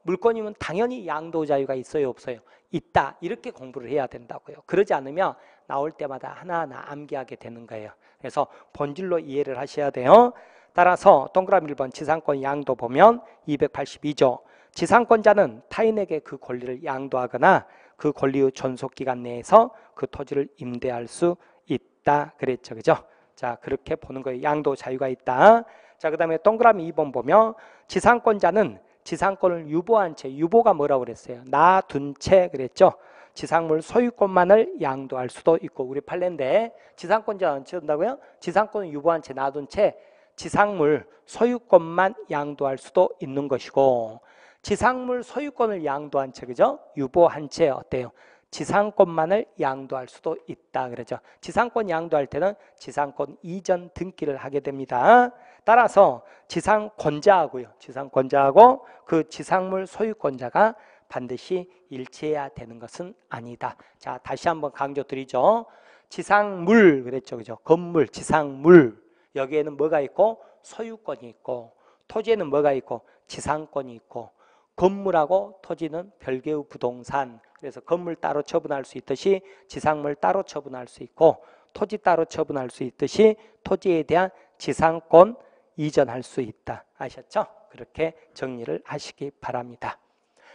물권이면 당연히 양도 자유가 있어요, 없어요? 있다. 이렇게 공부를 해야 된다고요. 그러지 않으면 나올 때마다 하나하나 암기하게 되는 거예요. 그래서 본질로 이해를 하셔야 돼요. 따라서 동그라미 1번 지상권 양도 보면 282조 지상권자는 타인에게 그 권리를 양도하거나 그 권리의 존속기간 내에서 그 토지를 임대할 수 있다 그랬죠. 그죠? 자, 그렇게 보는 거예요. 양도 자유가 있다. 자, 그 다음에 동그라미 2번 보면 지상권자는 지상권을 유보한 채, 유보가 뭐라고 그랬어요? 놔둔 채 그랬죠. 지상물 소유권만을 양도할 수도 있고 우리 판례인데 지상권자는 어찌 한다고요? 지상권을 유보한 채 놔둔 채 지상물 소유권만 양도할 수도 있는 것이고 지상물 소유권을 양도한 채 그죠? 유보한 채 어때요? 지상권만을 양도할 수도 있다 그러죠. 지상권 양도할 때는 지상권 이전 등기를 하게 됩니다. 따라서 지상권자하고요. 지상권자하고 그 지상물 소유권자가 반드시 일치해야 되는 것은 아니다. 자, 다시 한번 강조드리죠. 지상물 그랬죠. 그죠? 건물, 지상물. 여기에는 뭐가 있고 소유권이 있고 토지에는 뭐가 있고 지상권이 있고 건물하고 토지는 별개의 부동산. 그래서 건물 따로 처분할 수 있듯이 지상물 따로 처분할 수 있고 토지 따로 처분할 수 있듯이 토지에 대한 지상권 이전할 수 있다. 아셨죠? 그렇게 정리를 하시기 바랍니다.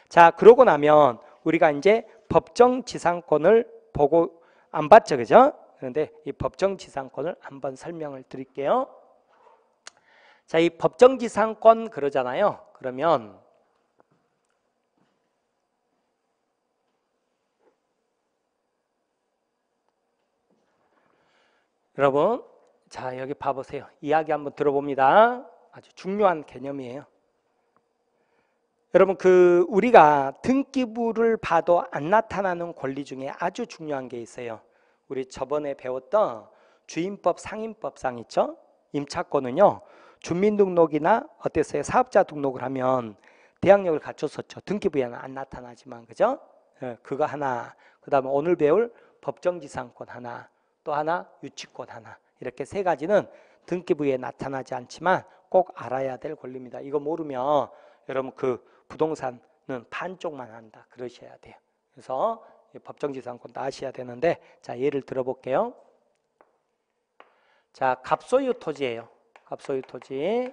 자, 그러고 나면 우리가 이제 법정 지상권을 보고 안 봤죠, 그죠? 그런데 이 법정 지상권을 한번 설명을 드릴게요. 자, 이 법정 지상권 그러잖아요. 그러면 여러분, 자, 여기 봐보세요. 이야기 한번 들어봅니다. 아주 중요한 개념이에요. 여러분, 우리가 등기부를 봐도 안 나타나는 권리 중에 아주 중요한 게 있어요. 우리 저번에 배웠던 주임법 상임법상 있죠? 임차권은요, 주민등록이나 어땠어요? 사업자 등록을 하면 대항력을 갖췄었죠. 등기부에는 안 나타나지만, 그죠? 그거 하나. 그 다음에 오늘 배울 법정지상권 하나. 또 하나 유치권 하나. 이렇게 세 가지는 등기부에 나타나지 않지만 꼭 알아야 될 권리입니다. 이거 모르면 여러분 그 부동산은 반쪽만 한다 그러셔야 돼요. 그래서 법정지상권도 아셔야 되는데, 자, 예를 들어볼게요. 자, 갑소유 토지예요. 갑소유 토지.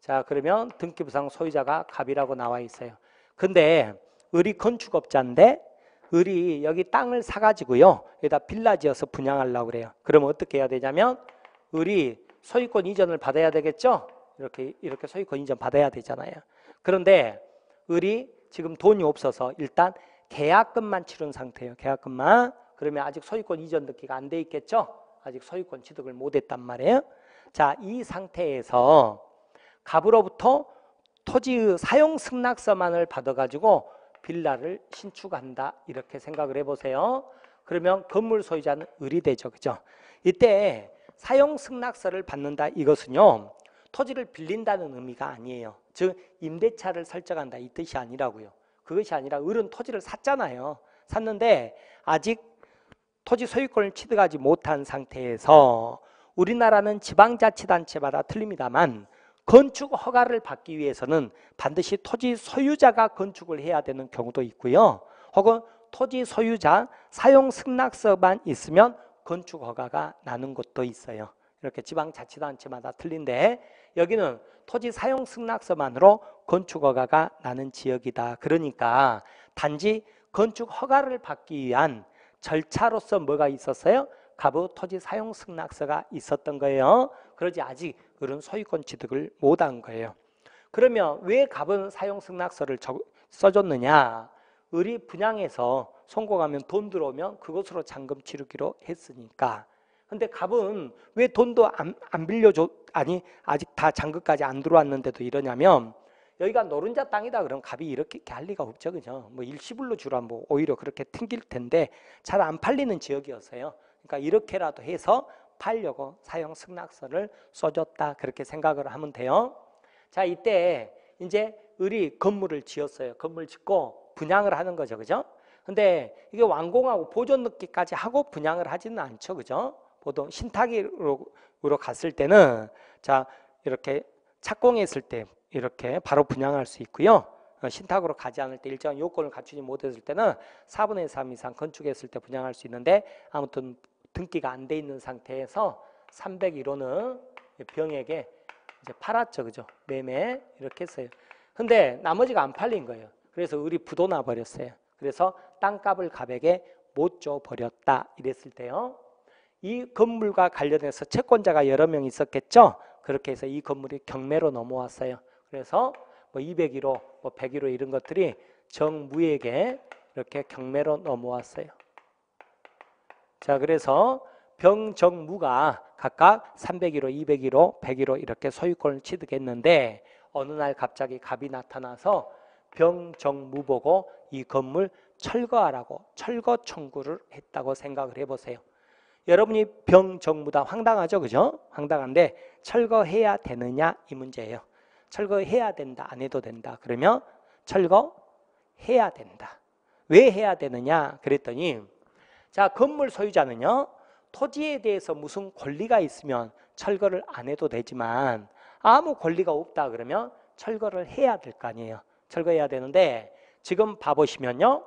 자, 그러면 등기부상 소유자가 갑이라고 나와 있어요. 근데 을이 건축업자인데 을이 여기 땅을 사가지고요, 여기다 빌라 지어서 분양하려고 그래요. 그러면 어떻게 해야 되냐면 을이 소유권 이전을 받아야 되겠죠. 이렇게 소유권 이전 받아야 되잖아요. 그런데 을이 지금 돈이 없어서 일단 계약금만 치른 상태예요. 계약금만. 그러면 아직 소유권 이전 등기가 안 돼 있겠죠. 아직 소유권 취득을 못했단 말이에요. 자, 이 상태에서 갑으로부터 토지의 사용 승낙서만을 받아가지고 빌라를 신축한다 이렇게 생각을 해보세요. 그러면 건물 소유자는 을이 되죠, 그죠? 이때 사용 승낙서를 받는다 이것은요, 토지를 빌린다는 의미가 아니에요. 즉 임대차를 설정한다 이 뜻이 아니라고요. 그것이 아니라 을은 토지를 샀잖아요. 샀는데 아직 토지 소유권을 취득하지 못한 상태에서, 우리나라는 지방자치단체마다 틀립니다만 건축 허가를 받기 위해서는 반드시 토지 소유자가 건축을 해야 되는 경우도 있고요. 혹은 토지 소유자 사용 승낙서만 있으면 건축 허가가 나는 곳도 있어요. 이렇게 지방자치단체마다 틀린데 여기는 토지 사용 승낙서만으로 건축 허가가 나는 지역이다. 그러니까 단지 건축 허가를 받기 위한 절차로서 뭐가 있었어요? 갑의 토지 사용 승낙서가 있었던 거예요. 그러지 아직 을은 소유권 취득을 못한 거예요. 그러면 왜 갑은 사용 승낙서를 써줬느냐? 을이 분양해서 송고하면 돈 들어오면 그것으로 잔금 치르기로 했으니까. 근데 갑은 왜 돈도 안 빌려줘? 아니 아직 다 잔금까지 안 들어왔는데도 이러냐면, 여기가 노른자 땅이다 그러면 갑이 이렇게 할 리가 없죠, 그죠? 뭐 일시불로 주라 뭐 오히려 그렇게 튕길 텐데 잘 안 팔리는 지역이었어요. 그러니까 이렇게라도 해서 팔려고 사용 승낙서를 써줬다 그렇게 생각을 하면 돼요. 자, 이때 이제 을이 건물을 지었어요. 건물 짓고 분양을 하는 거죠, 그죠? 근데 이게 완공하고 보존 넣기까지 하고 분양을 하지는 않죠, 그죠? 보통 신탁으로 갔을 때는, 자, 이렇게 착공했을 때 이렇게 바로 분양할 수 있고요. 신탁으로 가지 않을 때 일정한 요건을 갖추지 못했을 때는 4분의 3 이상 건축했을 때 분양할 수 있는데, 아무튼 등기가 안 돼 있는 상태에서 301호는 병에게 이제 팔았죠, 그죠? 매매 이렇게 했어요. 근데 나머지가 안 팔린 거예요. 그래서 을이 부도나 버렸어요. 그래서 땅값을 갑에게 못 줘 버렸다 이랬을 때요, 이 건물과 관련해서 채권자가 여러 명 있었겠죠. 그렇게 해서 이 건물이 경매로 넘어왔어요. 그래서 뭐 201호, 뭐 101호 이런 것들이 정무에게 이렇게 경매로 넘어왔어요. 자, 그래서 병정무가 각각 301호, 201호, 101호 이렇게 소유권을 취득했는데, 어느 날 갑자기 갑이 나타나서 병정무 보고 이 건물 철거하라고 철거 청구를 했다고 생각을 해보세요. 여러분이 병정무다 황당하죠, 그죠? 황당한데 철거해야 되느냐 이 문제예요. 철거해야 된다, 안 해도 된다. 그러면 철거해야 된다. 왜 해야 되느냐 그랬더니, 자, 건물 소유자는요, 토지에 대해서 무슨 권리가 있으면 철거를 안 해도 되지만 아무 권리가 없다 그러면 철거를 해야 될 거 아니에요. 철거해야 되는데 지금 봐보시면요,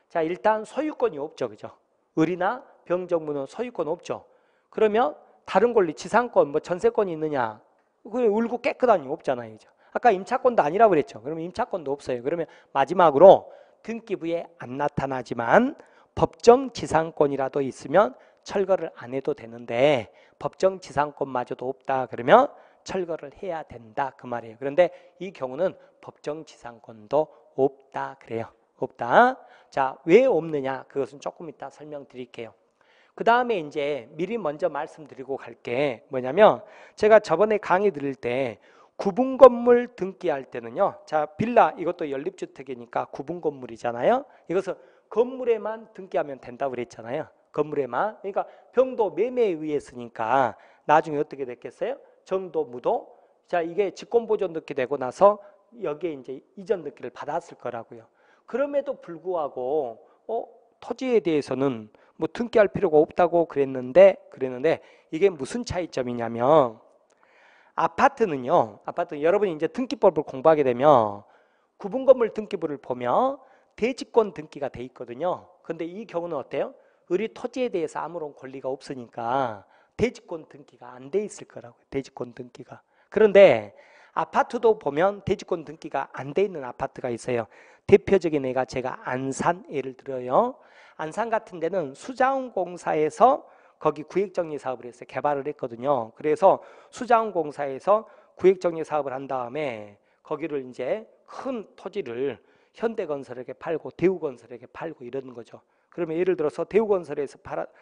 자, 일단 소유권이 없죠, 그죠? 을이나 병정무는 소유권 없죠. 그러면 다른 권리, 지상권, 뭐 전세권이 있느냐? 그게 울고 깨끗하니 없잖아요, 그죠? 아까 임차권도 아니라고 그랬죠. 그러면 임차권도 없어요. 그러면 마지막으로 등기부에 안 나타나지만 법정 지상권이라도 있으면 철거를 안 해도 되는데 법정 지상권마저도 없다 그러면 철거를 해야 된다 그 말이에요. 그런데 이 경우는 법정 지상권도 없다 그래요. 없다. 자, 왜 없느냐 그것은 조금 이따 설명드릴게요. 그 다음에 이제 미리 먼저 말씀드리고 갈게 뭐냐면, 제가 저번에 강의 드릴 때 구분 건물 등기할 때는요, 자, 빌라 이것도 연립주택이니까 구분 건물이잖아요. 이것은 건물에만 등기하면 된다고 그랬잖아요. 건물에만. 그러니까 병도 매매에 의했으니까 나중에 어떻게 됐겠어요? 정도, 무도. 자, 이게 직권보존 등기 되고 나서 여기에 이제 이전 등기를 받았을 거라고요. 그럼에도 불구하고 토지에 대해서는 뭐 등기할 필요가 없다고 그랬는데 이게 무슨 차이점이냐면, 아파트는요, 아파트 여러분이 이제 등기법을 공부하게 되면 구분건물 등기부를 보면 대지권 등기가 돼 있거든요. 근데 이 경우는 어때요? 을이 토지에 대해서 아무런 권리가 없으니까 대지권 등기가 안 돼 있을 거라고요. 대지권 등기가. 그런데 아파트도 보면 대지권 등기가 안 돼 있는 아파트가 있어요. 대표적인 애가 제가 안산 예를 들어요. 안산 같은 데는 수자원공사에서 거기 구획정리 사업을 해서 개발을 했거든요. 그래서 수자원공사에서 구획정리 사업을 한 다음에 거기를 이제 큰 토지를 현대건설에게 팔고 대우건설에게 팔고 이러는 거죠. 그러면 예를 들어서 대우건설에서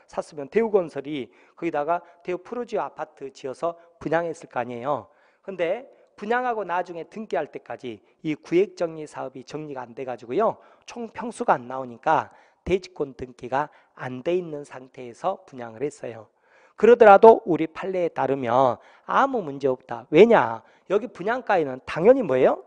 샀으면 대우건설이 거기다가 대우 프로지오 아파트 지어서 분양했을 거 아니에요. 근데 분양하고 나중에 등기할 때까지 이 구획정리 사업이 정리가 안 돼가지고요, 총 평수가 안 나오니까 대지권 등기가 안 돼 있는 상태에서 분양을 했어요. 그러더라도 우리 판례에 따르면 아무 문제 없다. 왜냐? 여기 분양가에는 당연히 뭐예요?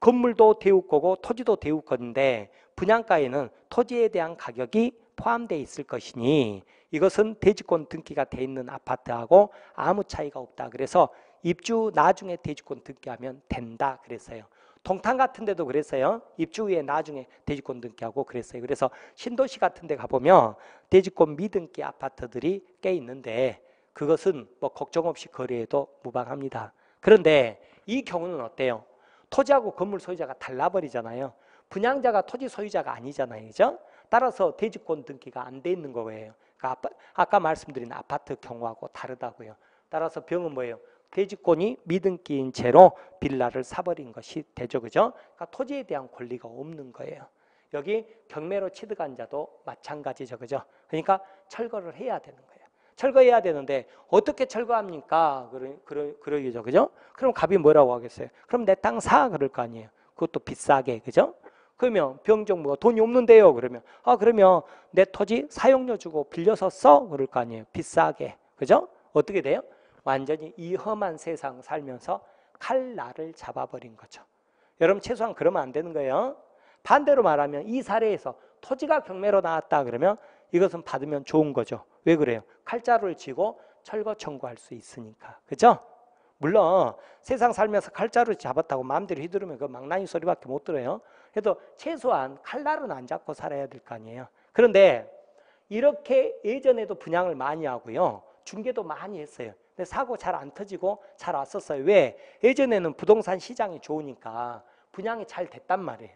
건물도 대우 거고 토지도 대우 건데 분양가에는 토지에 대한 가격이 포함되어 있을 것이니 이것은 대지권 등기가 돼 있는 아파트하고 아무 차이가 없다. 그래서 입주 나중에 대지권 등기하면 된다 그랬어요. 동탄 같은 데도 그랬어요. 입주 후에 나중에 대지권 등기하고 그랬어요. 그래서 신도시 같은 데 가보면 대지권 미등기 아파트들이 꽤 있는데 그것은 뭐 걱정 없이 거래해도 무방합니다. 그런데 이 경우는 어때요? 토지하고 건물 소유자가 달라버리잖아요. 분양자가 토지 소유자가 아니잖아요. 그죠? 따라서 대지권 등기가 안 돼 있는 거예요. 그러니까 아까 말씀드린 아파트 경우하고 다르다고요. 따라서 병은 뭐예요? 대지권이 미등기인 채로 빌라를 사버린 것이 되죠. 그죠? 그러니까 토지에 대한 권리가 없는 거예요. 여기 경매로 취득한 자도 마찬가지죠. 그죠? 그러니까 철거를 해야 되는 거예요. 철거해야 되는데 어떻게 철거합니까? 그러죠. 그죠? 그럼 갑이 뭐라고 하겠어요? 그럼 내 땅 사 그럴 거 아니에요. 그것도 비싸게. 그죠? 그러면 병정부가 돈이 없는데요. 그러면 그러면 내 토지 사용료 주고 빌려서 써 그럴 거 아니에요. 비싸게. 그죠? 어떻게 돼요? 완전히 이 험한 세상 살면서 칼날을 잡아버린 거죠. 여러분 최소한 그러면 안 되는 거예요. 반대로 말하면 이 사례에서 토지가 경매로 나왔다 그러면 이것은 받으면 좋은 거죠. 왜 그래요? 칼자루를 쥐고 철거 청구할 수 있으니까. 그죠? 물론 세상 살면서 칼자루를 잡았다고 마음대로 휘두르면 그 망나니 소리밖에 못 들어요. 그래도 최소한 칼날은 안 잡고 살아야 될 거 아니에요. 그런데 이렇게 예전에도 분양을 많이 하고요. 중개도 많이 했어요. 근데 사고 잘 안 터지고 잘 왔었어요. 왜? 예전에는 부동산 시장이 좋으니까 분양이 잘 됐단 말이에요.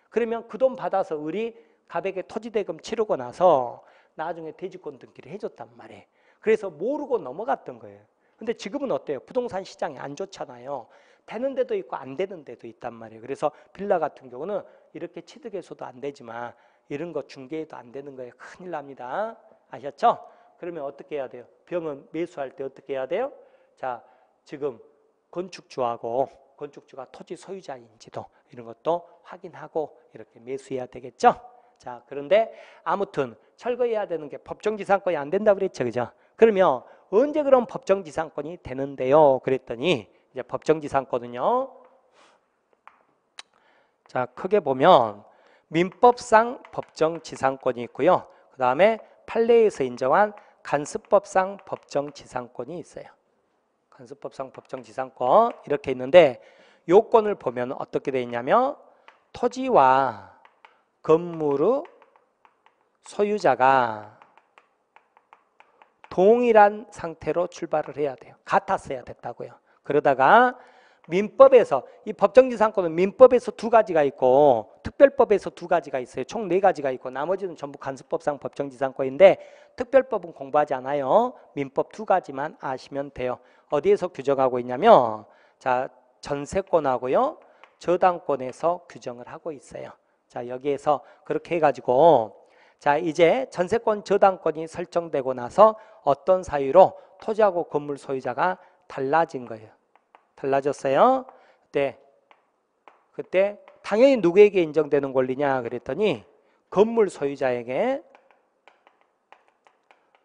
그러면 그 돈 받아서 우리 갑에게 토지대금 치르고 나서 나중에 대지권 등기를 해줬단 말이에요. 그래서 모르고 넘어갔던 거예요. 근데 지금은 어때요? 부동산 시장이 안 좋잖아요. 되는 데도 있고 안 되는 데도 있단 말이에요. 그래서 빌라 같은 경우는 이렇게 취득해서도 안 되지만 이런 거 중개해도 안 되는 거예요. 큰일 납니다. 아셨죠? 그러면 어떻게 해야 돼요? 병은 매수할 때 어떻게 해야 돼요? 자, 지금 건축주하고 건축주가 토지 소유자인지도 이런 것도 확인하고 이렇게 매수해야 되겠죠? 자, 그런데 아무튼 철거해야 되는 게 법정지상권이 안 된다 그랬죠, 그죠? 그러면 언제 그럼 법정지상권이 되는데요? 그랬더니 이제 법정지상권은요. 자, 크게 보면 민법상 법정지상권이 있고요. 그 다음에 판례에서 인정한 간습법상 법정지상권이 있어요. 간습법상 법정지상권 이렇게 있는데 요건을 보면 어떻게 되어 있냐면 토지와 건물의 소유자가 동일한 상태로 출발을 해야 돼요. 같았어야 됐다고요. 그러다가 민법에서 이 법정지상권은 민법에서 두 가지가 있고 특별법에서 두 가지가 있어요. 총 네 가지가 있고 나머지는 전부 간습법상 법정지상권인데 특별법은 공부하지 않아요. 민법 두 가지만 아시면 돼요. 어디에서 규정하고 있냐면 자, 전세권하고요. 저당권에서 규정을 하고 있어요. 자, 여기에서 그렇게 해가지고 자, 이제 전세권 저당권이 설정되고 나서 어떤 사유로 토지하고 건물 소유자가 달라진 거예요. 달라졌어요. 그때 당연히 누구에게 인정되는 권리냐 그랬더니 건물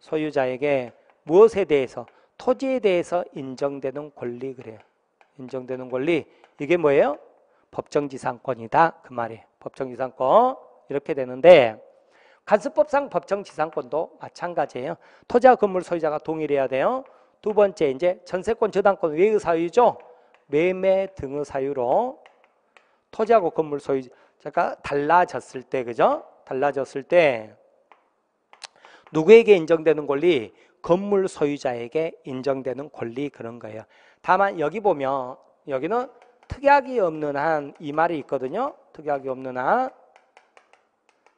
소유자에게 무엇에 대해서 토지에 대해서 인정되는 권리 그래요. 인정되는 권리 이게 뭐예요? 법정지상권이다 그 말이에요. 법정지상권 이렇게 되는데 간습법상 법정지상권도 마찬가지예요. 토지와 건물 소유자가 동일해야 돼요. 두 번째 이제 전세권 저당권 외의 사유죠. 매매 등의 사유로 토지하고 건물 소유자가 달라졌을 때 그죠? 달라졌을 때 누구에게 인정되는 권리? 건물 소유자에게 인정되는 권리 그런 거예요. 다만 여기 보면 여기는 특약이 없는 한 이 말이 있거든요. 특약이 없는 한.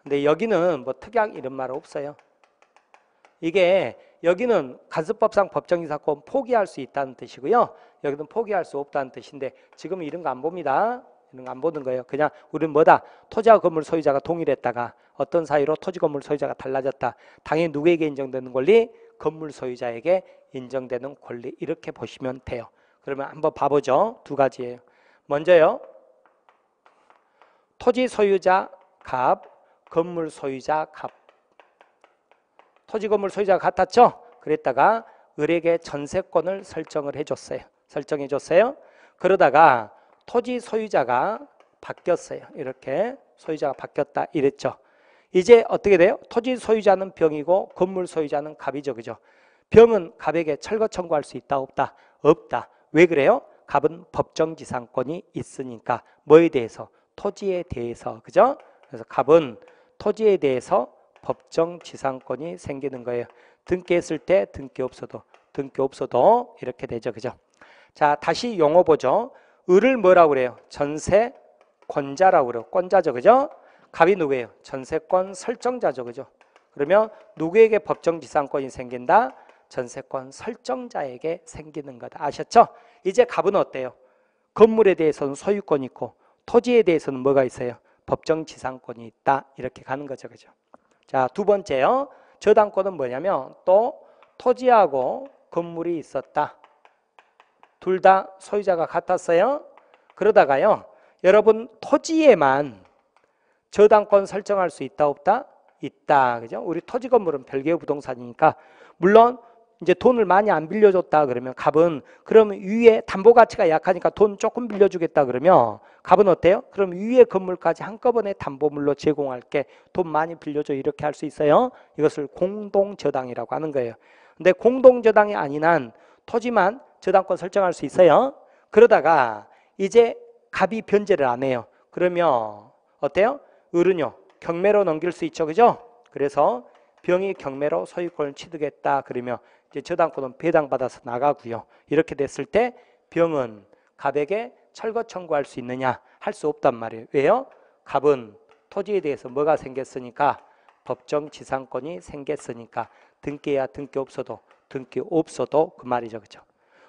근데 여기는 뭐 특약 이런 말 없어요. 이게 여기는 간습법상 법정지상권 포기할 수 있다는 뜻이고요. 여기는 포기할 수 없다는 뜻인데 지금 이런 거 안 봅니다. 이런 거 안 보는 거예요. 그냥 우리는 뭐다? 토지와 건물 소유자가 동일했다가 어떤 사유로 토지 건물 소유자가 달라졌다. 당연히 누구에게 인정되는 권리? 건물 소유자에게 인정되는 권리 이렇게 보시면 돼요. 그러면 한번 봐보죠. 두 가지예요. 먼저요. 토지 소유자 값, 건물 소유자 값. 토지 건물 소유자가 같았죠? 그랬다가 을에게 전세권을 설정을 해줬어요. 설정해줬어요. 그러다가 토지 소유자가 바뀌었어요. 이렇게 소유자가 바뀌었다 이랬죠. 이제 어떻게 돼요? 토지 소유자는 병이고 건물 소유자는 갑이죠. 그죠? 병은 갑에게 철거 청구할 수 있다 없다? 없다. 왜 그래요? 갑은 법정지상권이 있으니까 뭐에 대해서? 토지에 대해서. 그죠? 그래서 갑은 토지에 대해서 법정지상권이 생기는 거예요. 등기했을 때 등기 없어도 이렇게 되죠. 그죠? 자, 다시 용어 보죠. 을을 뭐라고 그래요? 전세권자라고 그래요. 권자죠. 그죠? 갑이 누구예요? 전세권 설정자죠. 그죠? 그러면 누구에게 법정지상권이 생긴다? 전세권 설정자에게 생기는 거다. 아셨죠? 이제 갑은 어때요? 건물에 대해서는 소유권이 있고 토지에 대해서는 뭐가 있어요? 법정지상권이 있다. 이렇게 가는 거죠. 그죠? 자, 두 번째요. 저당권은 뭐냐면 또 토지하고 건물이 있었다. 둘 다 소유자가 같았어요. 그러다가요. 여러분 토지에만 저당권 설정할 수 있다 없다? 있다. 그죠? 우리 토지 건물은 별개의 부동산이니까 물론 이제 돈을 많이 안 빌려줬다 그러면 갑은 그러면 위에 담보 가치가 약하니까 돈 조금 빌려주겠다 그러면 갑은 어때요? 그럼 위에 건물까지 한꺼번에 담보물로 제공할게 돈 많이 빌려줘 이렇게 할 수 있어요. 이것을 공동저당이라고 하는 거예요. 근데 공동저당이 아닌 한 토지만 저당권 설정할 수 있어요. 그러다가 이제 갑이 변제를 안 해요. 그러면 어때요? 을은요 경매로 넘길 수 있죠. 그죠? 그래서 병이 경매로 소유권을 취득했다 그러면 이제 저당권은 배당받아서 나가고요. 이렇게 됐을 때 병은 갑에게 철거 청구할 수 있느냐? 할 수 없단 말이에요. 왜요? 갑은 토지에 대해서 뭐가 생겼으니까 법정지상권이 생겼으니까 등기해야 등기 없어도 그 말이죠. 그죠?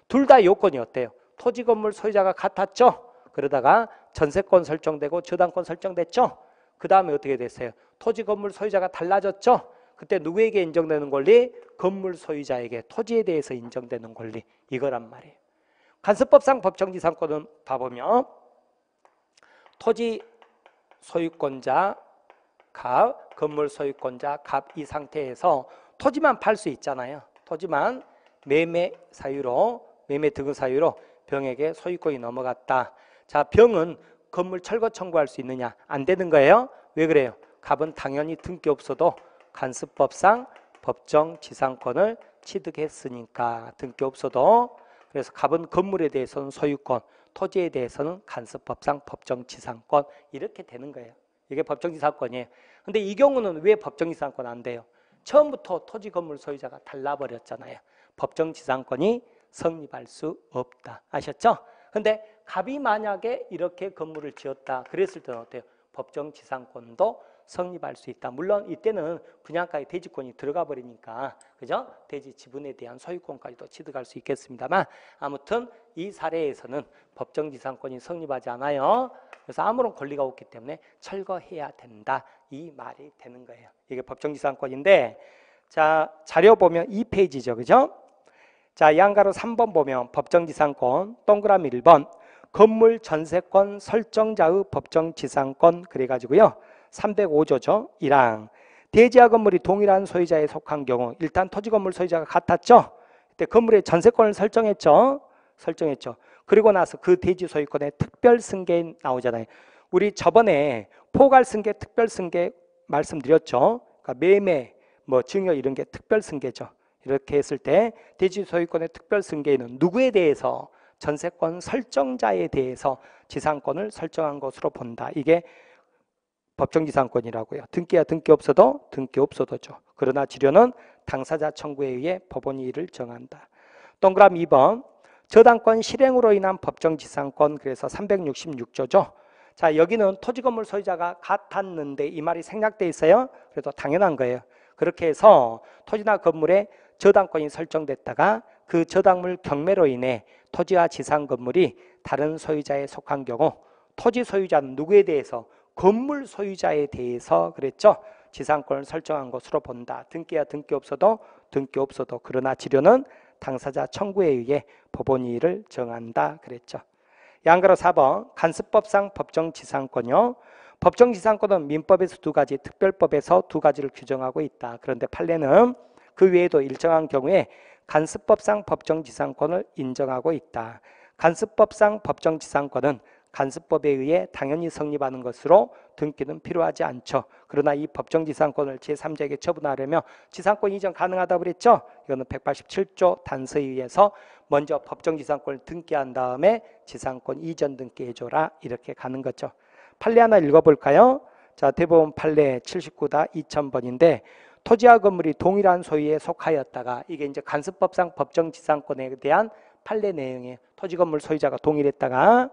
둘 다 요건이 어때요? 토지 건물 소유자가 같았죠? 그러다가 전세권 설정되고 저당권 설정됐죠? 그 다음에 어떻게 됐어요? 토지 건물 소유자가 달라졌죠? 그때 누구에게 인정되는 권리? 건물 소유자에게 토지에 대해서 인정되는 권리 이거란 말이에요. 간습법상 법정지상권은 봐보면 토지 소유권자 갑, 건물 소유권자 갑 이 상태에서 토지만 팔 수 있잖아요. 토지만 매매 등급 사유로 병에게 소유권이 넘어갔다. 자, 병은 건물 철거 청구할 수 있느냐? 안 되는 거예요. 왜 그래요? 갑은 당연히 등기 없어도 간습법상 법정 지상권을 취득했으니까 등기 없어도. 그래서 갑은 건물에 대해서는 소유권, 토지에 대해서는 간습법상 법정 지상권 이렇게 되는 거예요. 이게 법정 지상권이에요. 근데 이 경우는 왜 법정 지상권 안 돼요? 처음부터 토지 건물 소유자가 달라버렸잖아요. 법정 지상권이 성립할 수 없다. 아셨죠? 근데 갑이 만약에 이렇게 건물을 지었다 그랬을 때는 어때요? 법정 지상권도 성립할 수 있다. 물론 이때는 분양가에 대지권이 들어가 버리니까, 그죠? 대지 지분에 대한 소유권까지도 취득할 수 있겠습니다만, 아무튼 이 사례에서는 법정 지상권이 성립하지 않아요. 그래서 아무런 권리가 없기 때문에 철거해야 된다. 이 말이 되는 거예요. 이게 법정 지상권인데, 자, 자료 보면 2페이지죠. 그죠? 자, 양가로 3번 보면 법정 지상권, 동그라미 1번 건물 전세권 설정자의 법정 지상권 그래가지고요. 305조죠. 1항 대지와 건물이 동일한 소유자에 속한 경우, 일단 토지 건물 소유자가 같았죠. 그때 건물의 전세권을 설정했죠. 그리고 나서 그 대지 소유권의 특별 승계 나오잖아요. 우리 저번에 포괄 승계, 특별 승계 말씀드렸죠. 그러니까 매매, 증여 이런 게 특별 승계죠. 이렇게 했을 때 대지 소유권의 특별 승계는 누구에 대해서? 전세권 설정자에 대해서 지상권을 설정한 것으로 본다. 이게 법정지상권이라고요. 등기야 등기 없어도죠. 그러나 지료는 당사자 청구에 의해 법원이 이를 정한다. 동그라미 2번 저당권 실행으로 인한 법정지상권, 그래서 366조죠. 자, 여기는 토지건물 소유자가 같았는데 이 말이 생략돼 있어요. 그래도 당연한 거예요. 그렇게 해서 토지나 건물에 저당권이 설정됐다가 그 저당물 경매로 인해 토지와 지상 건물이 다른 소유자에 속한 경우, 토지 소유자는 누구에 대해서? 건물 소유자에 대해서 그랬죠. 지상권을 설정한 것으로 본다. 등기야 등기 없어도 그러나 지료는 당사자 청구에 의해 법원이 이를 정한다 그랬죠. 양가로 4번 간습법상 법정지상권이요. 법정지상권은 민법에서 2가지, 특별법에서 2가지를 규정하고 있다. 그런데 판례는 그 외에도 일정한 경우에 간습법상 법정지상권을 인정하고 있다. 간습법상 법정지상권은 간습법에 의해 당연히 성립하는 것으로 등기는 필요하지 않죠. 그러나 이 법정지상권을 제3자에게 처분하려면 지상권 이전 가능하다고 그랬죠. 이거는 187조 단서에 의해서 먼저 법정지상권을 등기한 다음에 지상권 이전 등기해줘라 이렇게 가는 거죠. 판례 하나 읽어볼까요? 자, 대법원 판례 79-2000번인데 토지와 건물이 동일한 소유에 속하였다가, 이게 이제 간습법상 법정지상권에 대한 판례 내용이에요. 토지 건물 소유자가 동일했다가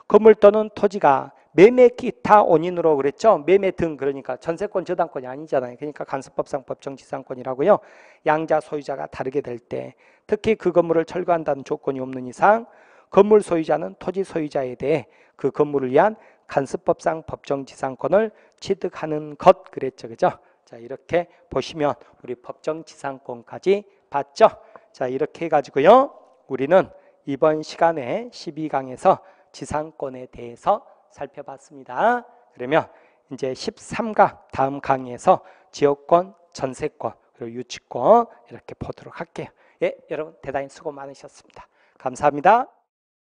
건물 또는 토지가 매매 기타 원인으로 그랬죠. 매매 등, 그러니까 전세권 저당권이 아니잖아요. 그러니까 간습법상 법정지상권이라고요. 양자 소유자가 다르게 될 때, 특히 그 건물을 철거한다는 조건이 없는 이상 건물 소유자는 토지 소유자에 대해 그 건물을 위한 간습법상 법정지상권을 취득하는 것 그랬죠. 그죠? 자, 이렇게 보시면 우리 법정지상권까지 봤죠. 자, 이렇게 해가지고요. 우리는 이번 시간에 12강에서 지상권에 대해서 살펴봤습니다. 그러면 이제 13강 다음 강의에서 지역권, 전세권, 그리고 유치권 이렇게 보도록 할게요. 예, 여러분 대단히 수고 많으셨습니다. 감사합니다.